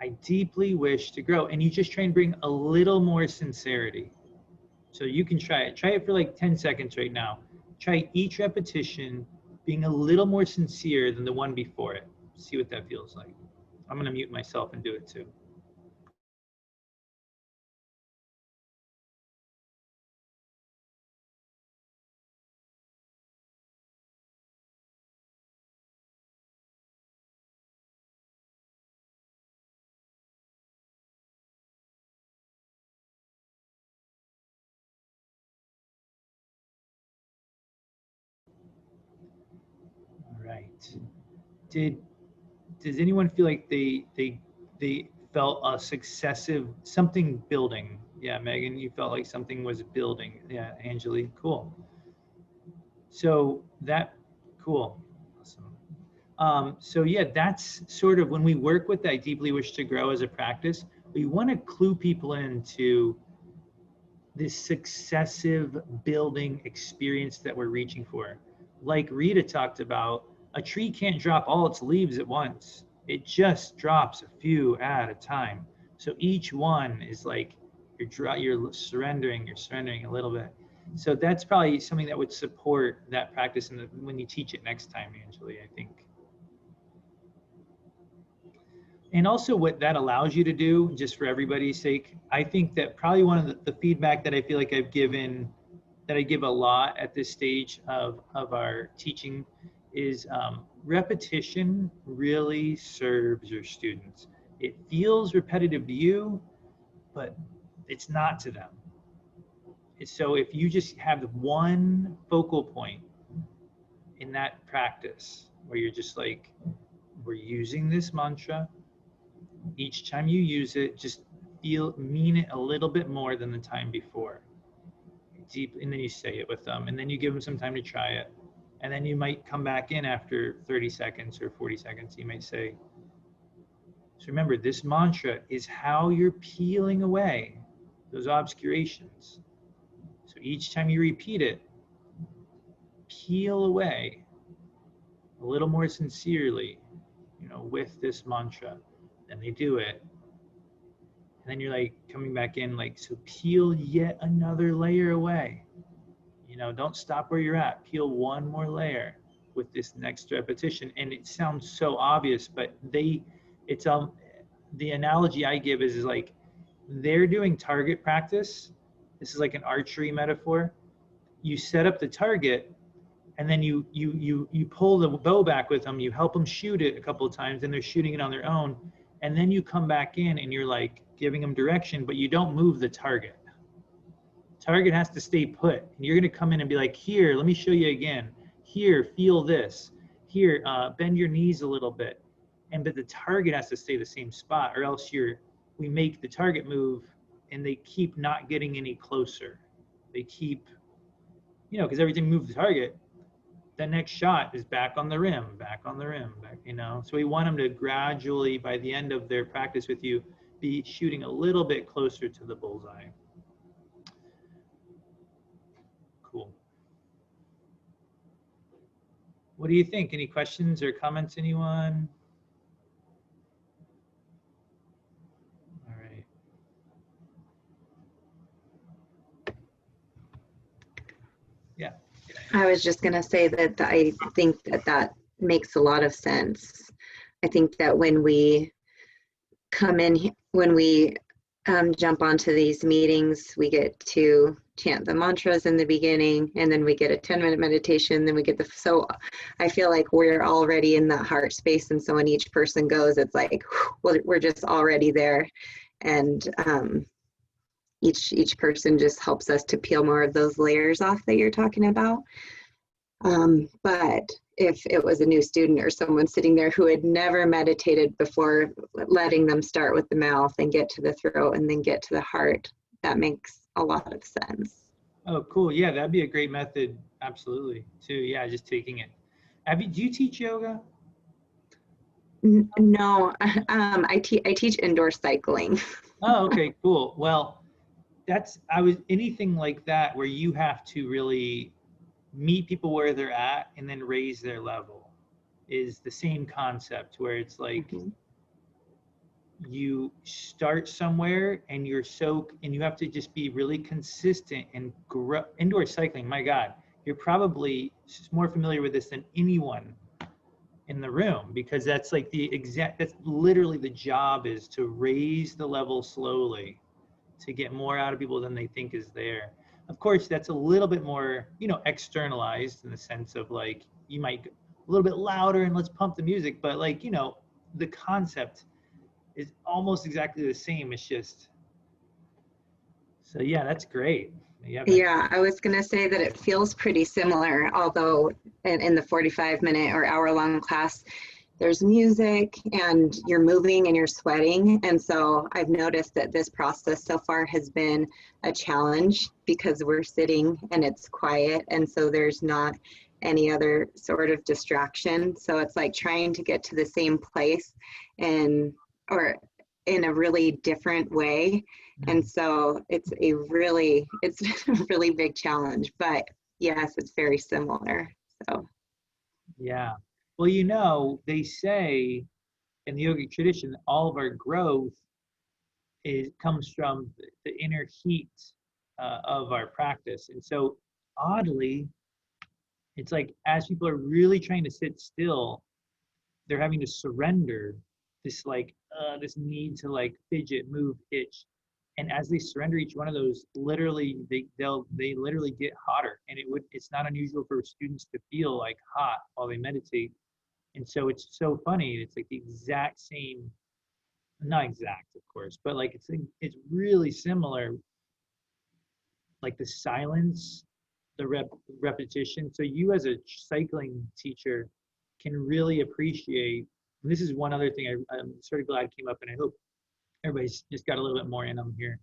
I deeply wish to grow. And you just try and bring a little more sincerity. So you can try it. Try it for like 10 seconds right now. Try each repetition being a little more sincere than the one before it. See what that feels like. I'm going to mute myself and do it too. All right. Does anyone feel like they felt a successive something building? Yeah, Megan, you felt like something was building. Yeah, Angelique, cool. So that cool. Awesome. So yeah, that's sort of when we work with that deeply wish to grow as a practice, we want to clue people into this successive building experience that we're reaching for. Like Rita talked about, a tree can't drop all its leaves at once. It just drops a few at a time. So each one is like you're surrendering a little bit. So that's probably something that would support that practice when you teach it next time, Angeli, I think. And also what that allows you to do, just for everybody's sake, I think that probably one of the feedback that I feel like I've given, that I give a lot at this stage of our teaching is repetition really serves your students. It feels repetitive to you, but it's not to them. So if you just have one focal point in that practice where you're just like, we're using this mantra, each time you use it, just mean it a little bit more than the time before. Deep, and then you say it with them, and then you give them some time to try it. And then you might come back in after 30 seconds or 40 seconds. You might say, so remember, this mantra is how you're peeling away those obscurations. So each time you repeat it, peel away a little more sincerely, with this mantra. And they do it. And then you're like coming back in, like, so peel yet another layer away. Don't stop where you're at. Peel one more layer with this next repetition. And it sounds so obvious, but the analogy I give is like they're doing target practice. This is like an archery metaphor. You set up the target, and then you pull the bow back with them. You help them shoot it a couple of times, and they're shooting it on their own. And then you come back in and you're like giving them direction, but you don't move the target. Target has to stay put. And you're going to come in and be like, here, let me show you again. Here, feel this. Here, bend your knees a little bit. But the target has to stay the same spot, or else we make the target move and they keep not getting any closer. They keep, because every time you move the target, the next shot is back on the rim, back. So we want them to gradually, by the end of their practice with you, be shooting a little bit closer to the bullseye. Cool. What do you think? Any questions or comments, anyone? All right. Yeah.
I was just going to say that I think that makes a lot of sense. I think that when we come in, when we jump onto these meetings, we get to chant the mantras in the beginning, and then we get a 10-minute meditation, then we get so I feel like we're already in that heart space, and so when each person goes, it's like, well, we're just already there, and each person just helps us to peel more of those layers off that you're talking about. But if it was a new student or someone sitting there who had never meditated before, letting them start with the mouth and get to the throat and then get to the heart, that makes a lot of sense.
Oh, cool. Yeah, that'd be a great method. Absolutely. Too. Yeah, just taking it. Do you teach yoga?
No, I teach indoor cycling.
Oh, okay, cool. Well, anything like that where you have to really meet people where they're at and then raise their level. is the same concept where it's like you start somewhere and you have to just be really consistent and grow. Indoor cycling, my God, you're probably more familiar with this than anyone in the room, because that's like that's literally the job, is to raise the level slowly to get more out of people than they think is there. Of course, that's a little bit more, externalized in the sense of like, you might a little bit louder and let's pump the music, but like, the concept is almost exactly the same. It's just, so yeah, that's great.
Yeah, I was going to say that it feels pretty similar, although in the 45-minute or hour-long class, there's music and you're moving and you're sweating. And so I've noticed that this process so far has been a challenge because we're sitting and it's quiet. And so there's not any other sort of distraction. So it's like trying to get to the same place or in a really different way. And so it's a really big challenge, but yes, it's very similar. So
Yeah. Well, they say in the yogic tradition, all of our growth comes from the inner heat of our practice. And so oddly, it's like as people are really trying to sit still, they're having to surrender this need to like fidget, move, itch. And as they surrender each one of those, literally they literally get hotter. And it's not unusual for students to feel like hot while they meditate. And so it's so funny. It's like the exact same, not exact, of course, but like it's really similar. Like the silence, the repetition. So you as a cycling teacher can really appreciate. And this is one other thing I'm sort of glad came up, and I hope everybody's just got a little bit more in them here.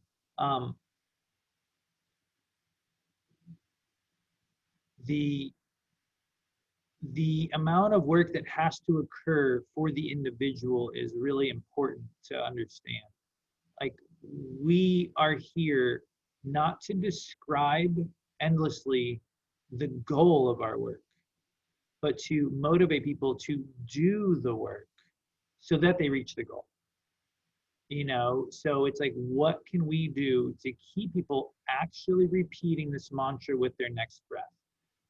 The amount of work that has to occur for the individual is really important to understand. Like, we are here not to describe endlessly the goal of our work, but to motivate people to do the work so that they reach the goal. So it's like, what can we do to keep people actually repeating this mantra with their next breath?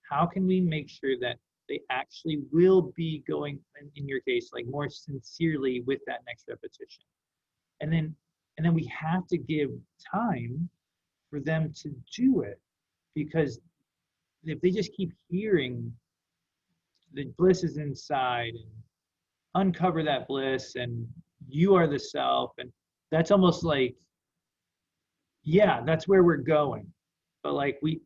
How can we make sure that they actually will be going, in your case, like more sincerely with that next repetition? And then we have to give time for them to do it, because if they just keep hearing the bliss is inside and uncover that bliss and you are the self, and that's almost like, yeah, that's where we're going, but like we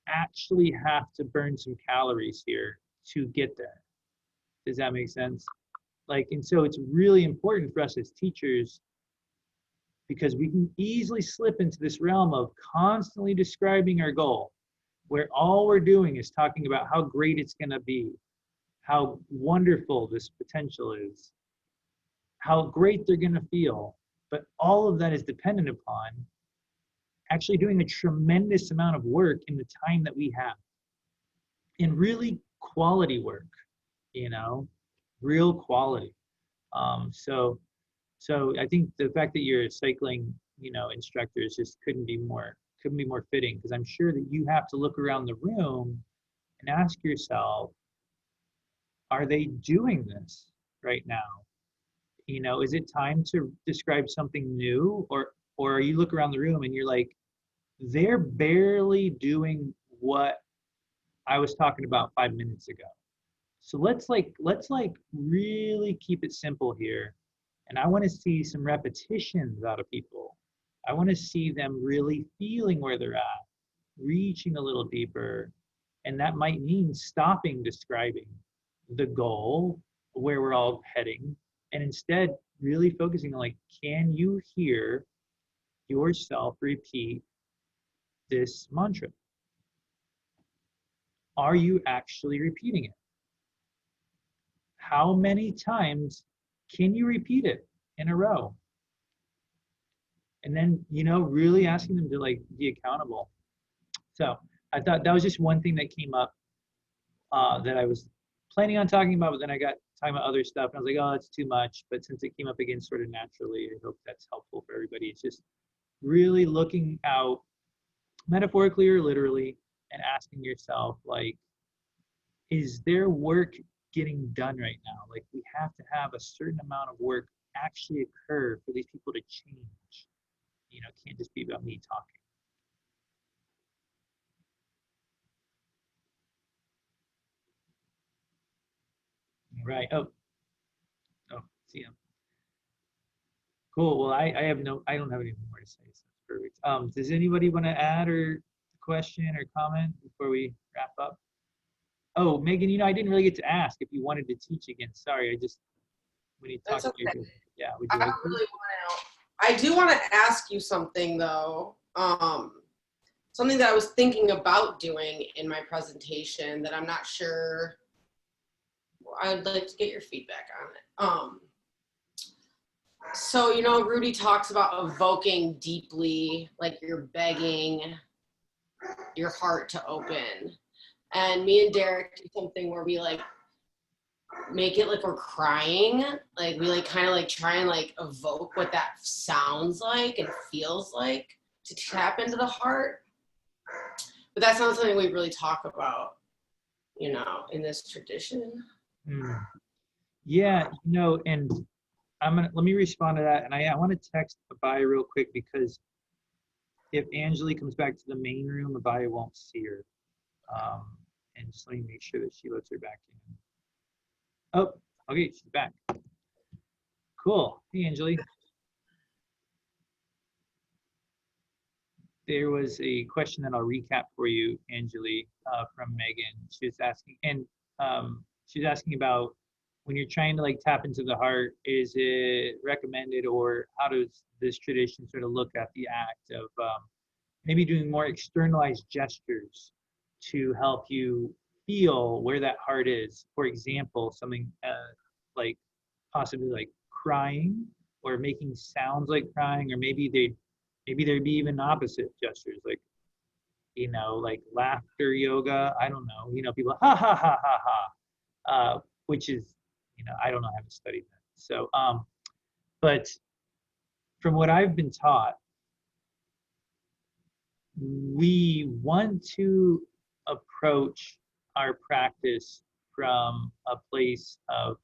actually have to burn some calories here to get there. Does that make sense? Like, and so it's really important for us as teachers, because we can easily slip into this realm of constantly describing our goal, where all we're doing is talking about how great it's going to be, how wonderful this potential is, how great they're going to feel. But all of that is dependent upon actually doing a tremendous amount of work in the time that we have, and really quality work, real quality. So I think the fact that you're a cycling, instructor couldn't be more fitting, because I'm sure that you have to look around the room and ask yourself, are they doing this right now? Is it time to describe something new, or you look around the room and you're like, they're barely doing what I was talking about 5 minutes ago. So let's really keep it simple here. And I want to see some repetitions out of people. I want to see them really feeling where they're at, reaching a little deeper. And that might mean stopping describing the goal, where we're all heading, and instead really focusing on, like, can you hear yourself repeat this mantra? Are you actually repeating it? How many times can you repeat it in a row? And then, really asking them to like be accountable. So I thought that was just one thing that came up that I was planning on talking about, but then I got talking about other stuff, and I was like, oh, it's too much. But since it came up again sort of naturally, I hope that's helpful for everybody. It's just really looking out metaphorically or literally and asking yourself, like, is there work getting done right now? Like, we have to have a certain amount of work actually occur for these people to change. You know, it can't just be about me talking. Right. Oh, see him. Cool. Well, I don't have anything more to say. So that's perfect. Does anybody want to add or question or comment before we wrap up? Oh, Megan, you know, I didn't really get to ask if you wanted to teach again. Sorry, when you talked
That's
about
okay.
yeah, would you
I
like
don't
to?
really want to. I do want to ask you something though. Something that I was thinking about doing in my presentation that I'm not sure. I'd like to get your feedback on it. So, you know, Rudy talks about evoking deeply, like you're begging your heart to open. And me and Derek do something where we like make it like we're crying. Like we like kind of like try and like evoke what that sounds like and feels like to tap into the heart. But that's not something we really talk about, you know, in this tradition.
Yeah, you know, and let me respond to that. And I want to text Abaya real quick because if Angeli comes back to the main room, Abaya won't see her. And just let me make sure that she lets her back in. Oh, okay, she's back. Cool. Hey, Angeli. There was a question that I'll recap for you, Angeli, from Megan. She was asking, and she's asking about when you're trying to like tap into the heart, is it recommended, or how does this tradition sort of look at the act of maybe doing more externalized gestures to help you feel where that heart is? For example, something like possibly like crying or making sounds like crying, or maybe there'd be even opposite gestures, like, you know, like laughter yoga. I don't know, you know, people ha ha ha ha ha, which is, you know, I don't know, I haven't studied that. So, but from what I've been taught, we want to approach our practice from a place of,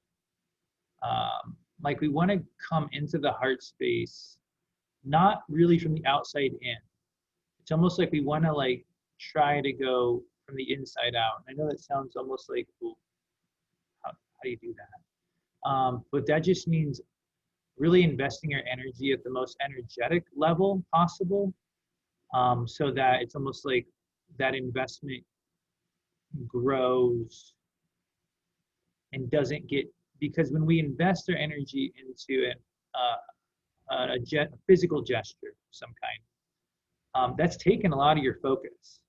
like we want to come into the heart space, not really from the outside in. It's almost like we want to like try to go from the inside out. I know that sounds almost like, well, how do you do that? But that just means really investing our energy at the most energetic level possible, so that it's almost like that investment grows and doesn't get, because when we invest our energy into a physical gesture of some kind, that's taken a lot of your focus.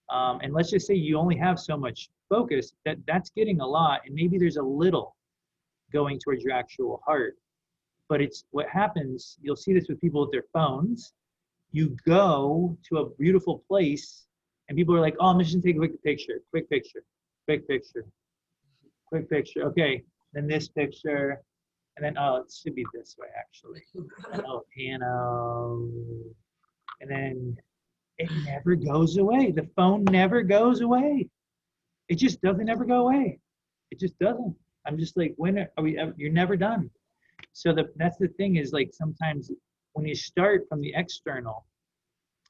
And let's just say you only have so much focus, that's getting a lot, and maybe there's a little going towards your actual heart. But it's what happens, you'll see this with people with their phones. You go to a beautiful place and people are like, oh, I'm just gonna take a quick picture, quick picture, quick picture, quick picture. Okay, then this picture, and then, oh, it should be this way actually. Oh, piano. And then it never goes away. The phone never goes away. It just doesn't ever go away. It just doesn't. I'm just like, when are we ever, you're never done. So that's the thing, is like sometimes when you start from the external,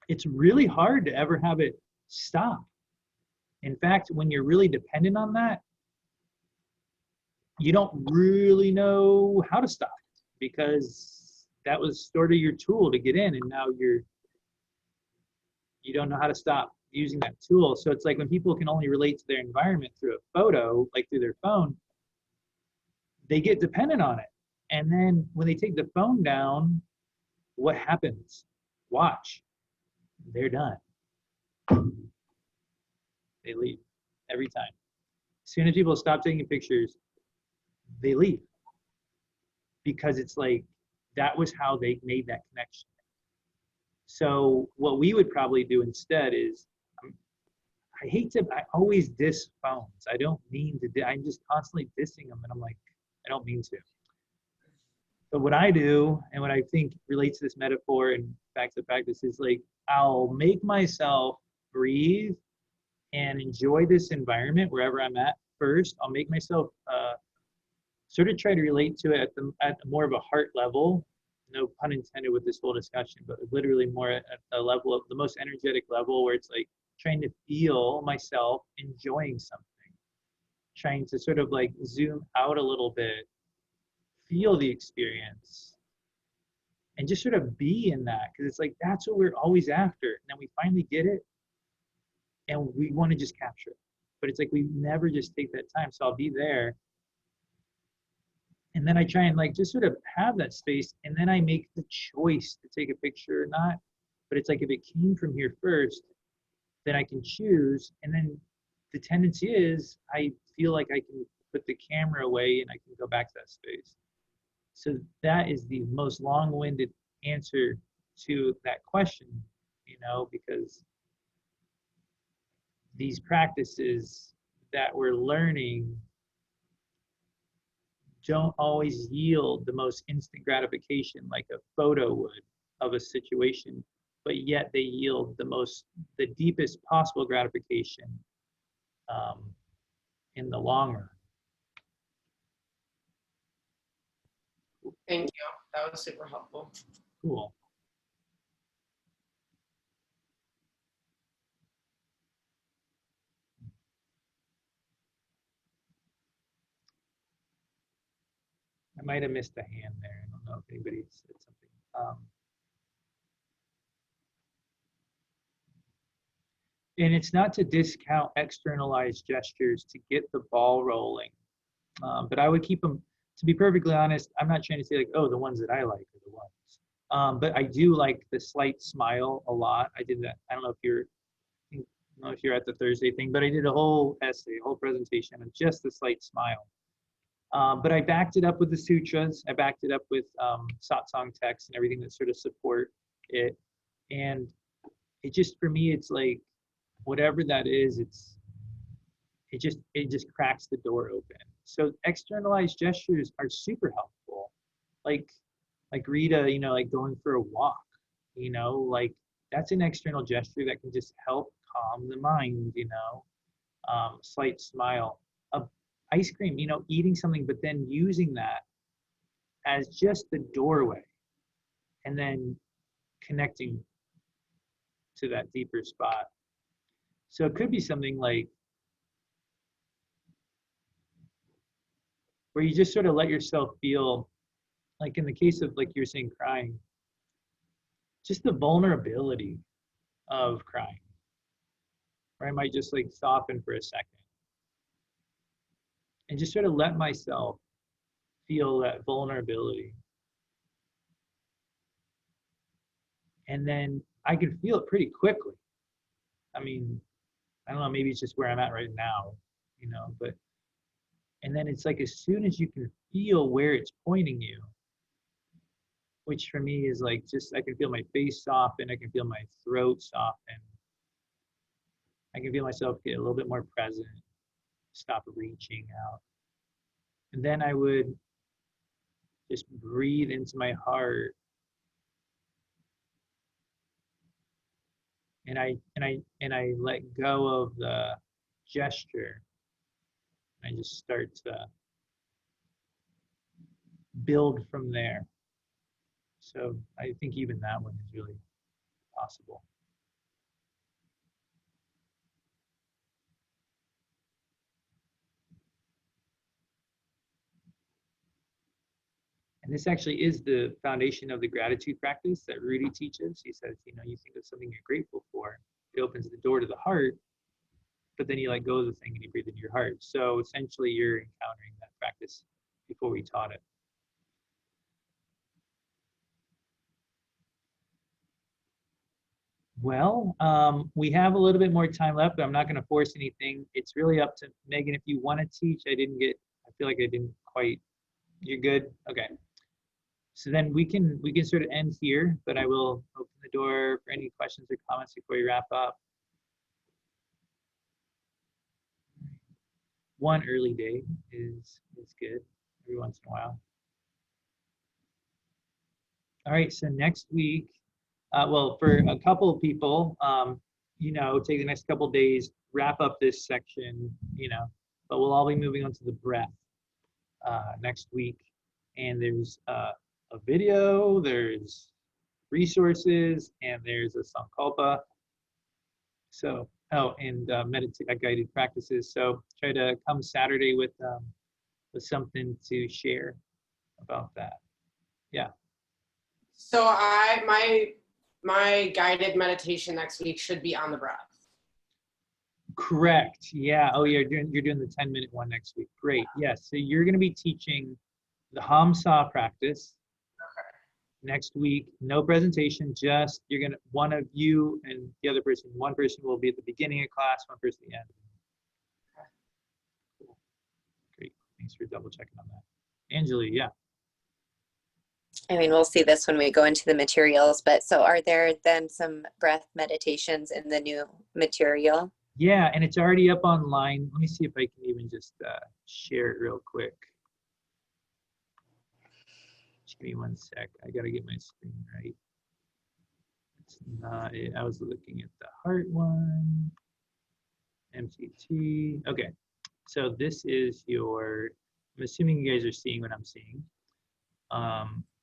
it's really hard to ever have it stop. In fact, when you're really dependent on that, you don't really know how to stop, because that was sort of your tool to get in, and now you don't know how to stop using that tool. So it's like when people can only relate to their environment through a photo, like through their phone, they get dependent on it. And then when they take the phone down, what happens? Watch. They're done. They leave every time. As soon as people stop taking pictures, they leave. Because it's like, that was how they made that connection. So what we would probably do instead is, I always diss phones. I don't mean to, I'm just constantly dissing them. And I'm like, I don't mean to. But what I do, and what I think relates to this metaphor and back to practice, is like, I'll make myself breathe and enjoy this environment wherever I'm at first. I'll make myself sort of try to relate to it at more of a heart level. No pun intended with this whole discussion, but literally more at a level of the most energetic level, where it's like trying to feel myself enjoying something, trying to sort of like zoom out a little bit, feel the experience, and just sort of be in that, because it's like that's what we're always after. And then we finally get it, and we want to just capture it, but it's like we never just take that time. So I'll be there, and then I try and like just sort of have that space, and then I make the choice to take a picture or not. But it's like if it came from here first, then I can choose, and then the tendency is I feel like I can put the camera away and I can go back to that space. So that is the most long-winded answer to that question, because these practices that we're learning don't always yield the most instant gratification like a photo would of a situation, but yet they yield the deepest possible gratification in the long run.
Thank you. That was super helpful.
Cool. I might have missed a hand there. I don't know if anybody said something. And it's not to discount externalized gestures to get the ball rolling, but I would keep them, to be perfectly honest, I'm not trying to say like, oh, the ones that I like are the ones. But I do like the slight smile a lot. I did that. I don't know if you're at the Thursday thing, but I did a whole essay, a whole presentation on just the slight smile. But I backed it up with the sutras. I backed it up with satsang texts and everything that sort of support it. And it just, for me, it's like, whatever that is, it just cracks the door open. So externalized gestures are super helpful. Like Rita, like going for a walk, like that's an external gesture that can just help calm the mind, slight smile. Ice cream, eating something, but then using that as just the doorway and then connecting to that deeper spot. So it could be something like where you just sort of let yourself feel, like in the case of like you were saying, crying, just the vulnerability of crying, where I might just like soften for a second and just sort of let myself feel that vulnerability. And then I can feel it pretty quickly. I mean, I don't know, maybe it's just where I'm at right now, but, and then it's like as soon as you can feel where it's pointing you, which for me is like just, I can feel my face soften, I can feel my throat soften, I can feel myself get a little bit more present, stop reaching out. And then I would just breathe into my heart. And I let go of the gesture. I just start to build from there. So I think even that one is really possible. And this actually is the foundation of the gratitude practice that Rudy teaches. He says, you think of something you're grateful for, it opens the door to the heart, but then you let go of the thing and you breathe into your heart. So essentially you're encountering that practice before we taught it. Well, we have a little bit more time left, but I'm not going to force anything. It's really up to Megan. If you want to teach, I feel like I didn't quite, you're good? Okay. So then we can sort of end here, but I will open the door for any questions or comments before we wrap up. one early day is good every once in a while. All right, so next week, well, for a couple of people, you know, take the next couple of days, wrap up this section, you know, but we'll all be moving on to the breath next week. And there's a video, there's resources, and there's a sankalpa. So, oh, and guided practices. So try to come Saturday with something to share about that. Yeah.
So my guided meditation next week should be on the breath.
Correct. Yeah. Oh, yeah. You're doing the 10-minute one next week. Great. Yes. So you're going to be teaching the Hamsa practice next week. No presentation. Just one of you and the other person. One person will be at the beginning of class. One person at the end. Cool. Great. Thanks for double checking on that, Anjali. Yeah.
I mean, we'll see this when we go into the materials, but so are there then some breath meditations in the new material?
Yeah, and it's already up online. Let me see if I can even just share it real quick. Just give me one sec. I gotta get my screen right. It's not it. I was looking at the heart one. MTT. Okay, so this is your, I'm assuming you guys are seeing what I'm seeing.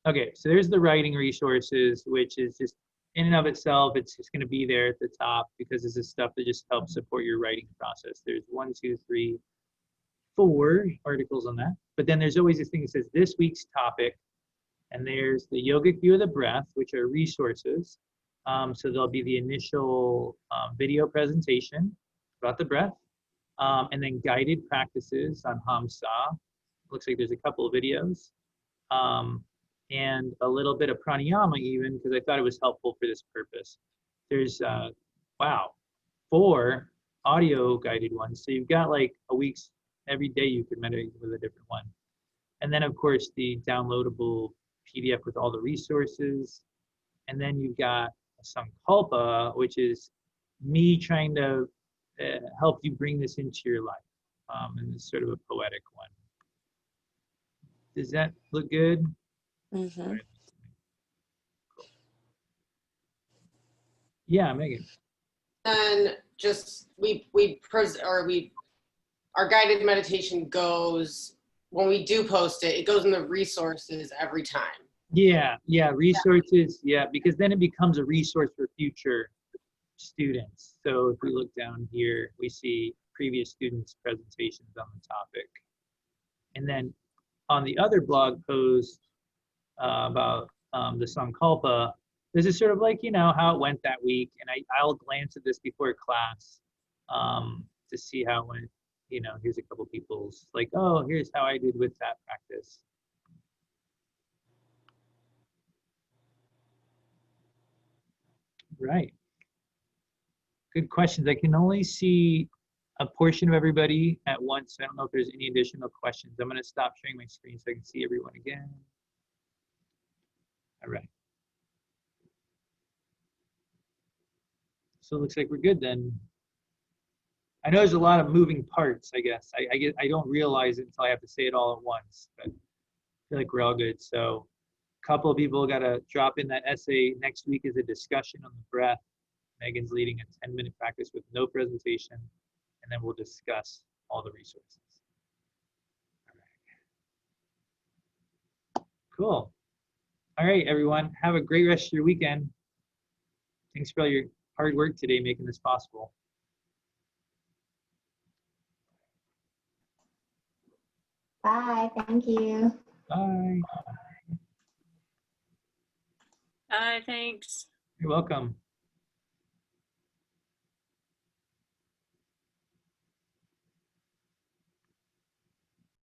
Okay, so there's the writing resources, which is just in and of itself, it's just going to be there at the top because this is stuff that just helps support your writing process. There's 1, 2, 3, 4 articles on that. But then there's always this thing that says this week's topic, and there's the yogic view of the breath, which are resources. So there'll be the initial video presentation about the breath, and then guided practices on Hamsa. Looks like there's a couple of videos. And a little bit of pranayama even, because I thought it was helpful for this purpose. There's, wow, 4 audio guided ones. So you've got like a week's, every day you could meditate with a different one. And then of course the downloadable PDF with all the resources. And then you've got a sankalpa, which is me trying to help you bring this into your life. And it's sort of a poetic one. Does that look good?
Mm-hmm.
Yeah, Megan.
Then just our guided meditation goes, when we do post it, it goes in the resources every time.
Yeah, resources, yeah, because then it becomes a resource for future students. So if we look down here, we see previous students' presentations on the topic. And then on the other blog post about the Sankalpa, this is sort of like, you know, how it went that week. And I'll glance at this before class to see how it went. You know, here's a couple people's like, oh, here's how I did with that practice. Right. Good questions. I can only see a portion of everybody at once. I don't know if there's any additional questions. I'm going to stop sharing my screen so I can see everyone again. All right. So it looks like we're good then. I know there's a lot of moving parts, I guess. I don't realize it until I have to say it all at once, but I feel like we're all good. So a couple of people got to drop in that essay. Next week is a discussion on the breath. Megan's leading a 10-minute practice with no presentation, and then we'll discuss all the resources. All right. Cool. All right, everyone. Have a great rest of your weekend. Thanks for all your hard work today making this possible.
Bye. Thank you.
Bye.
Bye, thanks.
You're welcome.